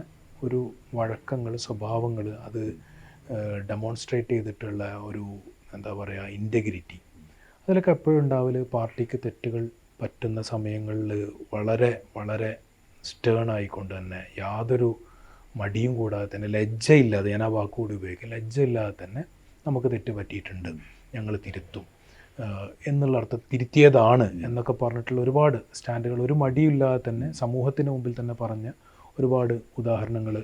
ഒരു വഴക്കങ്ങൾ, സ്വഭാവങ്ങൾ, അത് ഡെമോൺസ്ട്രേറ്റ് ചെയ്തിട്ടുള്ള ഒരു എന്താ പറയുക ഇൻറ്റഗ്രിറ്റി, അതിലൊക്കെ എപ്പോഴും ഉണ്ടാവൽ പാർട്ടിക്ക് തെറ്റുകൾ പറ്റുന്ന സമയങ്ങളിൽ വളരെ വളരെ സ്റ്റേൺ ആയിക്കൊണ്ട് തന്നെ യാതൊരു മടിയും കൂടാതെ തന്നെ, ലജ്ജയില്ലാതെ, ഞാൻ ആ വാക്കുകൂടി ഉപയോഗിക്കും, ലജ്ജയില്ലാതെ തന്നെ നമുക്ക് തെറ്റ് പറ്റിയിട്ടുണ്ട്, ഞങ്ങൾ തിരുത്തും എന്നുള്ള അർത്ഥം തിരുത്തിയതാണ് എന്നൊക്കെ പറഞ്ഞിട്ടുള്ള ഒരുപാട് സ്റ്റാൻഡുകൾ ഒരു മടിയില്ലാതെ തന്നെ സമൂഹത്തിന് മുമ്പിൽ തന്നെ പറഞ്ഞ ഒരുപാട് ഉദാഹരണങ്ങൾ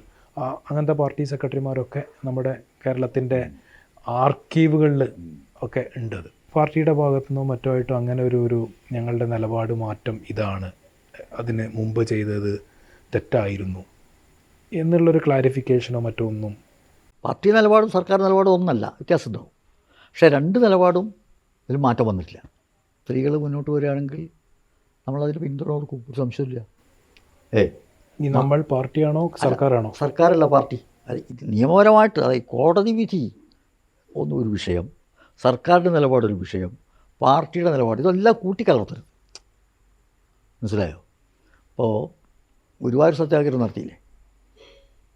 അങ്ങനത്തെ പാർട്ടി സെക്രട്ടറിമാരൊക്കെ നമ്മുടെ കേരളത്തിൻ്റെ ആർക്കീവുകളിൽ ഒക്കെ ഉണ്ട്. അത് പാർട്ടിയുടെ ഭാഗത്തുനിന്നോ മറ്റോ ആയിട്ടോ അങ്ങനെ ഒരു ഞങ്ങളുടെ നിലപാട് മാറ്റം ഇതാണ്, അതിന് മുമ്പ് ചെയ്തത് തെറ്റായിരുന്നു എന്നുള്ളൊരു ക്ലാരിഫിക്കേഷനോ മറ്റോ ഒന്നും പാർട്ടി നിലപാടും സർക്കാർ നിലപാടും ഒന്നല്ല, വ്യത്യാസം ഉണ്ടാവും. പക്ഷേ രണ്ട് നിലപാടും ഇതിൽ മാറ്റം വന്നിട്ടില്ല. സ്ത്രീകൾ മുന്നോട്ട് വരികയാണെങ്കിൽ നമ്മളതിന് പിന്തുണ കൊടുക്കും, ഒരു സംശയമില്ല. ഈ നമ്മൾ പാർട്ടിയാണോ സർക്കാരാണോ? സർക്കാരല്ല, പാർട്ടി. നിയമപരമായിട്ട് അതായത് കോടതി വിധി ഒന്നും ഒരു വിഷയം, സർക്കാരിൻ്റെ നിലപാടൊരു വിഷയം, പാർട്ടിയുടെ നിലപാട്, ഇതെല്ലാം കൂട്ടിക്കലർത്തരുത്. മനസ്സിലായോ? അപ്പോൾ ഗുരുവായൂർ സത്യാഗ്രഹം നടത്തിയില്ലേ,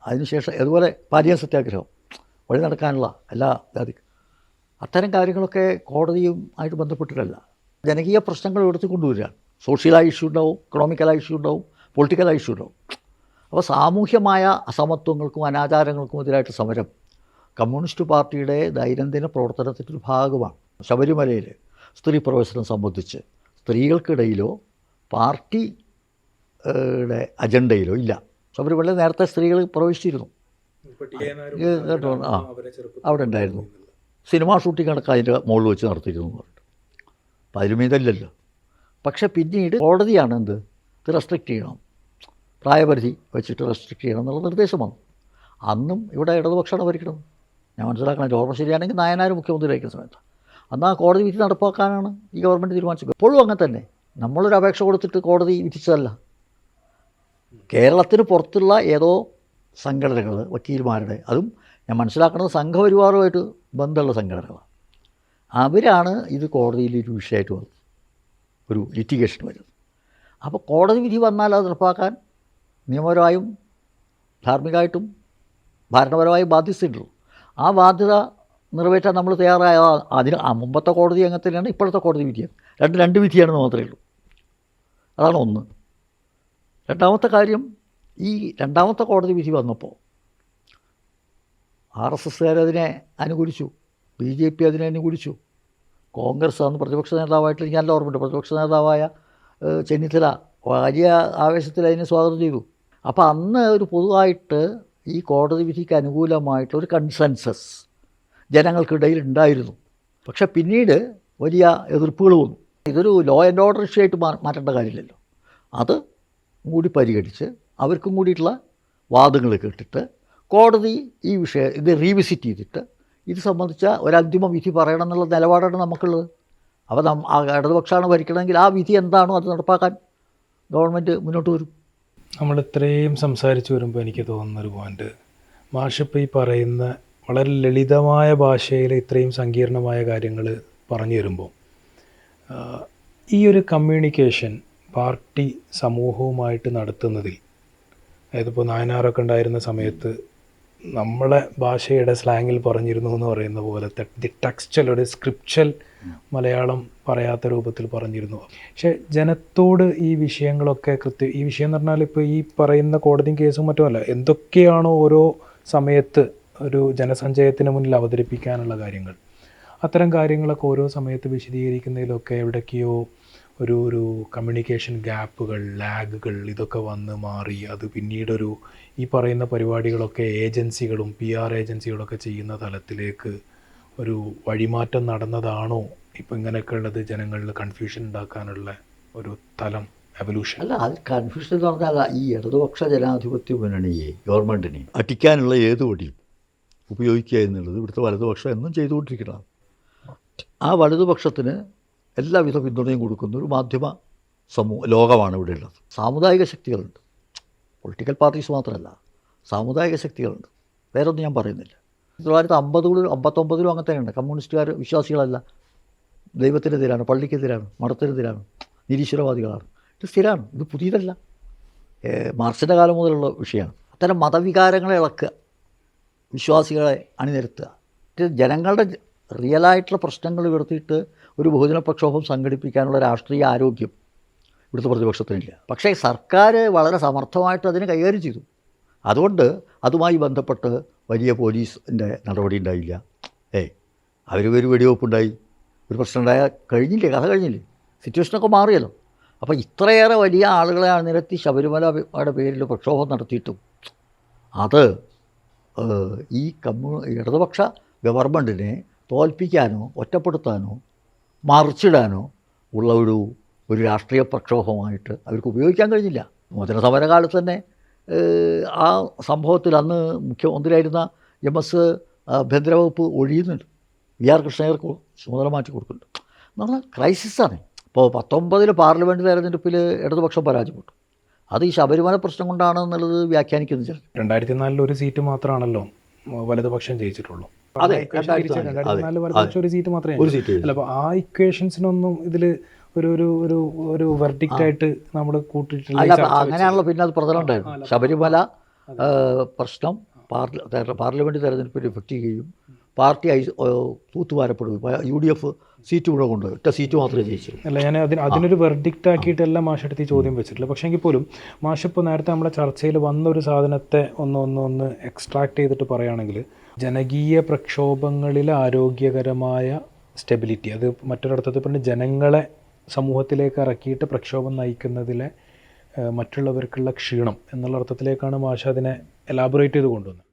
അതിനുശേഷം അതുപോലെ പാലിയം സത്യാഗ്രഹം, വഴി നടക്കാനുള്ള എല്ലാ അത്തരം കാര്യങ്ങളൊക്കെ കോടതിയും ആയിട്ട് ബന്ധപ്പെട്ടിട്ടല്ല, ജനകീയ പ്രശ്നങ്ങൾ എടുത്തുകൊണ്ടുവരികയാണ്. സോഷ്യലായ ഇഷ്യൂ ഉണ്ടാവും, ഇക്കണോമിക്കലായ ഇഷ്യൂ ഉണ്ടാവും, പൊളിറ്റിക്കലായ ഇഷ്യൂ ഉണ്ടാവും. അപ്പോൾ സാമൂഹ്യമായ അസമത്വങ്ങൾക്കും അനാചാരങ്ങൾക്കും എതിരായിട്ട് സമരം കമ്മ്യൂണിസ്റ്റ് പാർട്ടിയുടെ ദൈനംദിന പ്രവർത്തനത്തിൻ്റെ ഒരു ഭാഗമാണ്. ശബരിമലയിൽ സ്ത്രീ പ്രവേശനം സംബന്ധിച്ച് സ്ത്രീകൾക്കിടയിലോ പാർട്ടിയുടെ അജണ്ടയിലോ ഇല്ല. ശബരിമലയിൽ നേരത്തെ സ്ത്രീകൾ പ്രവേശിച്ചിരുന്നു, അവിടെ ഉണ്ടായിരുന്നു. സിനിമാ ഷൂട്ടിംഗ് അടക്കം അതിൻ്റെ മുകളിൽ വെച്ച് നടത്തിയിരുന്നു എന്ന് പറഞ്ഞിട്ട്, അപ്പോൾ അതിലും ഇതല്ലല്ലോ. പക്ഷേ പിന്നീട് കോടതിയാണ് ഇത് റെസ്ട്രിക്റ്റ് ചെയ്യണം, പ്രായപരിധി വെച്ചിട്ട് റെസ്ട്രിക്റ്റ് ചെയ്യണം എന്നുള്ള നിർദ്ദേശം വന്നു. അന്നും ഇവിടെ ഇടതുപക്ഷമാണ് ഭരിക്കുന്നത്. ഞാൻ മനസ്സിലാക്കണം, ഓർമ്മ ശരിയാണെങ്കിൽ നായനാർ മുഖ്യമന്ത്രി ആയിരിക്കുന്ന സമയത്ത് അന്ന് ആ കോടതി വിധി നടപ്പാക്കാനാണ് ഈ ഗവൺമെൻറ് തീരുമാനിച്ചത്. എപ്പോഴും അങ്ങനെ തന്നെ, നമ്മളൊരു അപേക്ഷ കൊടുത്തിട്ട് കോടതി വിധിച്ചതല്ല. കേരളത്തിന് പുറത്തുള്ള ഏതോ സംഘടനകൾ, വക്കീൽമാരുടെ, അതും ഞാൻ മനസ്സിലാക്കുന്നത് സംഘപരിവാറുമായിട്ട് ബന്ധമുള്ള സംഘടനകളാണ്, അവരാണ് ഇത് കോടതിയിൽ ഒരു വിഷയമായിട്ട് വന്നത്, ഒരു ലിറ്റിഗേഷൻ വരുന്നത്. അപ്പോൾ കോടതി വിധി വന്നാൽ അത് നടപ്പാക്കാൻ നിയമപരമായും ധാർമ്മികമായിട്ടും ഭരണപരമായും ബാധ്യതയുള്ളൂ. ആ ബാധ്യത നിറവേറ്റാൻ നമ്മൾ തയ്യാറായ അതിന് മുമ്പത്തെ കോടതി അങ്ങനെ തന്നെയാണ്, ഇപ്പോഴത്തെ കോടതി വിധിയാണ്. രണ്ട് വിധിയാണെന്ന് മാത്രമേ ഉള്ളൂ. അതാണ് ഒന്ന്. രണ്ടാമത്തെ കാര്യം, ഈ രണ്ടാമത്തെ കോടതി വിധി വന്നപ്പോൾ RSSകാരതിനെ അനുകൂലിച്ചു, BJP അതിനെ അനുകൂലിച്ചു, കോൺഗ്രസ് അന്ന് പ്രതിപക്ഷ നേതാവായിട്ട് എനിക്ക് നല്ല ഓർമ്മയുണ്ട്, പ്രതിപക്ഷ നേതാവായ ചെന്നിത്തല വലിയ ആവേശത്തിൽ അതിനെ സ്വാഗതം ചെയ്തു. അപ്പോൾ അന്ന് ഒരു പൊതുവായിട്ട് ഈ കോടതി വിധിക്ക് അനുകൂലമായിട്ടൊരു കൺസെൻസസ് ജനങ്ങൾക്കിടയിൽ ഉണ്ടായിരുന്നു. പക്ഷേ പിന്നീട് വലിയ എതിർപ്പുകൾ വന്നു. ഇതൊരു ലോ ആൻഡ് ഓർഡർ ഇഷ്യൂ ആയിട്ട് മാറ്റേണ്ട കാര്യമില്ലല്ലോ. അത് കൂടി പരിഗണിച്ച് അവർക്കും കൂടിയിട്ടുള്ള വാദങ്ങൾ കേട്ടിട്ട് കോടതി ഈ വിഷയം ഇത് റീവിസിറ്റ് ചെയ്തിട്ട് ഇത് സംബന്ധിച്ച ഒരന്തിമ വിധി പറയണം എന്നുള്ള നിലപാടാണ് നമുക്കുള്ളത്. അപ്പോൾ ഇടതുപക്ഷമാണ് ഭരിക്കണമെങ്കിൽ ആ വിധി എന്താണോ അത് നടപ്പാക്കാൻ ഗവൺമെൻറ് മുന്നോട്ട് വരും. നമ്മൾ ഇത്രയും സംസാരിച്ച് വരുമ്പോൾ എനിക്ക് തോന്നുന്നൊരു പോയിൻ്റ്, മാഷിപ്പോൾ ഈ പറയുന്ന വളരെ ലളിതമായ ഭാഷയിൽ ഇത്രയും സങ്കീർണമായ കാര്യങ്ങൾ പറഞ്ഞു വരുമ്പോൾ ഈ ഒരു കമ്മ്യൂണിക്കേഷൻ പാർട്ടി സമൂഹവുമായിട്ട് നടത്തുന്നതിൽ, അതായത് ഇപ്പോൾ നായനാറൊക്കെ ഉണ്ടായിരുന്ന സമയത്ത് നമ്മളെ ഭാഷയുടെ സ്ലാങ്ങിൽ പറഞ്ഞിരുന്നു എന്ന് പറയുന്ന പോലത്തെ ടെക്സ്റ്റൽ ഒരു സ്ക്രിപ്ച്വൽ മലയാളം പറയാത്ത രൂപത്തിൽ പറഞ്ഞിരുന്നു. പക്ഷേ ജനത്തോട് ഈ വിഷയങ്ങളൊക്കെ ഈ വിഷയം എന്ന് പറഞ്ഞാൽ ഇപ്പോൾ ഈ പറയുന്ന കോടതിയും കേസും മറ്റുമല്ല, എന്തൊക്കെയാണോ ഓരോ സമയത്ത് ഒരു ജനസഞ്ചയത്തിന് മുന്നിൽ അവതരിപ്പിക്കാനുള്ള കാര്യങ്ങൾ, അത്തരം കാര്യങ്ങളൊക്കെ ഓരോ സമയത്ത് വിശദീകരിക്കുന്നതിലൊക്കെ എവിടേക്കെയോ ഒരു കമ്മ്യൂണിക്കേഷൻ ഗ്യാപ്പുകൾ, ലാഗുകൾ ഇതൊക്കെ വന്ന് മാറി അത് പിന്നീടൊരു ഈ പറയുന്ന പരിപാടികളൊക്കെ ഏജൻസികളും PR ഏജൻസികളൊക്കെ ചെയ്യുന്ന തലത്തിലേക്ക് ഒരു വഴിമാറ്റം നടന്നതാണോ ഇപ്പം ഇങ്ങനെയൊക്കെ ഉള്ളത് ജനങ്ങളിൽ കൺഫ്യൂഷൻ ഉണ്ടാക്കാനുള്ള ഒരു തലം എവല്യൂഷൻ? അല്ല, അത് കൺഫ്യൂഷൻ എന്ന് പറഞ്ഞാൽ ഈ ഇടതുപക്ഷ ജനാധിപത്യ മുന്നണിയെ, ഗവൺമെൻറ്റിനെ അടിക്കാനുള്ള ഏത് വഴിയും ഉപയോഗിക്കുക എന്നുള്ളത് ഇവിടുത്തെ വലതുപക്ഷം എന്നും ചെയ്തുകൊണ്ടിരിക്കുന്നതാണ്. ആ വലതുപക്ഷത്തിന് എല്ലാവിധ പിന്തുണയും കൊടുക്കുന്ന ഒരു മാധ്യമ ലോകമാണ് ഇവിടെ ഉള്ളത്. സാമുദായിക ശക്തികളുണ്ട്, പൊളിറ്റിക്കൽ പാർട്ടീസ് മാത്രമല്ല, സാമുദായിക ശക്തികളുണ്ട്. വേറൊന്നും ഞാൻ പറയുന്നില്ല. 1950 59 അങ്ങനെ തന്നെയുണ്ട്. കമ്മ്യൂണിസ്റ്റുകാർ വിശ്വാസികളല്ല, ദൈവത്തിനെതിരാണ്, പള്ളിക്കെതിരാണ്, മഠത്തിനെതിരാണ്, നിരീശ്വരവാദികളാണ്. ഇത് സ്ഥിരമാണ്, ഇത് പുതിയതല്ല. മാർക്സിൻ്റെ കാലം മുതലുള്ള വിഷയമാണ്. അത്തരം മതവികാരങ്ങളെ ഇളക്കുക, വിശ്വാസികളെ അണിനിരത്തുക. ജനങ്ങളുടെ റിയലായിട്ടുള്ള പ്രശ്നങ്ങൾ ഉയർത്തിയിട്ട് ഒരു ബഹുജന പ്രക്ഷോഭം സംഘടിപ്പിക്കാനുള്ള രാഷ്ട്രീയ ആരോഗ്യം ഇവിടുത്തെ പ്രതിപക്ഷത്തിനില്ല. പക്ഷേ സർക്കാർ വളരെ സമർത്ഥമായിട്ട് അതിന് കൈകാര്യം ചെയ്തു. അതുകൊണ്ട് അതുമായി ബന്ധപ്പെട്ട് വലിയ പോലീസിൻ്റെ നടപടി ഉണ്ടായില്ല. അവർ ഒരു വെടിവെപ്പുണ്ടായി, ഒരു പ്രശ്നം ഉണ്ടായാൽ കഴിഞ്ഞില്ലേ, കഥ കഴിഞ്ഞില്ലേ, സിറ്റുവേഷനൊക്കെ മാറിയല്ലോ. അപ്പോൾ ഇത്രയേറെ വലിയ ആളുകളെ അണിനിരത്തി ശബരിമലയുടെ പേരിൽ പ്രക്ഷോഭം നടത്തിയിട്ടും അത് ഈ ഇടതുപക്ഷ ഗവൺമെൻറ്റിനെ തോൽപ്പിക്കാനോ ഒറ്റപ്പെടുത്താനോ മറിച്ചിടാനോ ഉള്ള ഒരു രാഷ്ട്രീയ പ്രക്ഷോഭമായിട്ട് അവർക്ക് ഉപയോഗിക്കാൻ കഴിഞ്ഞില്ല. മോചന സമരകാലത്ത് തന്നെ ആ സംഭവത്തിൽ അന്ന് മുഖ്യമന്ത്രിയായിരുന്ന MS ആഭ്യന്തര വകുപ്പ് ഒഴിയുന്നുണ്ട്. VR കൃഷ്ണയ്യർക്ക് ചുമതല മാറ്റി കൊടുക്കുന്നുണ്ട്. എന്ന് പറഞ്ഞാൽ ക്രൈസിസാണ്. ഇപ്പോൾ 19 പാർലമെൻറ്റ് തെരഞ്ഞെടുപ്പിൽ ഇടതുപക്ഷം പരാജയപ്പെട്ടു. അത് ഈ ശബരിമല പ്രശ്നം കൊണ്ടാണ് എന്നുള്ളത് വ്യാഖ്യാനിക്കുന്നത് ചിലർ. 2004 ഒരു സീറ്റ് മാത്രമാണല്ലോ വലതുപക്ഷം ജയിച്ചിട്ടുള്ളൂ. അതെ, 2004 വലതുപക്ഷം ഒരു സീറ്റ് മാത്രമേ അല്ല. അപ്പോൾ ആ ഇക്വേഷൻസിനൊന്നും ഇതിൽ ഒരു വെർഡിക്റ്റ് ആയിട്ട് നമ്മൾ കൂട്ടിയിട്ടില്ല. അല്ല, അങ്ങനെയാണല്ലോ പിന്നെ അത് പ്രധാനം ഉണ്ടായിരുന്നു. ശബരിമല പ്രശ്നം പാർലമെൻറ്റ് തെരഞ്ഞെടുപ്പിൽ എഫക്റ്റ് ചെയ്യുകയും പാർട്ടി തൂത്തുവാരപ്പെടുകയും UDF സീറ്റ് കൂടെ കൊണ്ടുപോയി, ഒറ്റ സീറ്റ് മാത്രമേ ജയിച്ചു. അല്ല, ഞാൻ അതിനൊരു വെർഡിക്റ്റ് ആക്കിയിട്ടല്ല മാഷെടുത്ത് ഈ ചോദ്യം വെച്ചിട്ടില്ല. പക്ഷേ എങ്കിൽ പോലും മാഷിപ്പോൾ നേരത്തെ നമ്മുടെ ചർച്ചയിൽ വന്നൊരു സാധനത്തെ ഒന്ന് എക്സ്ട്രാക്ട് ചെയ്തിട്ട് പറയുകയാണെങ്കിൽ ജനകീയ പ്രക്ഷോഭങ്ങളിലെ ആരോഗ്യകരമായ സ്റ്റെബിലിറ്റി, അത് മറ്റൊരിടത്ത് പിന്നെ ജനങ്ങളെ സമൂഹത്തിലേക്ക് ഇറക്കിയിട്ട് പ്രക്ഷോഭം നയിക്കുന്നതിലെ മറ്റുള്ളവർക്കുള്ള ക്ഷീണം എന്നുള്ള അർത്ഥത്തിലേക്കാണ് മാഷ അതിനെ എലാബറേറ്റ് ചെയ്ത് കൊണ്ടുവന്നത്.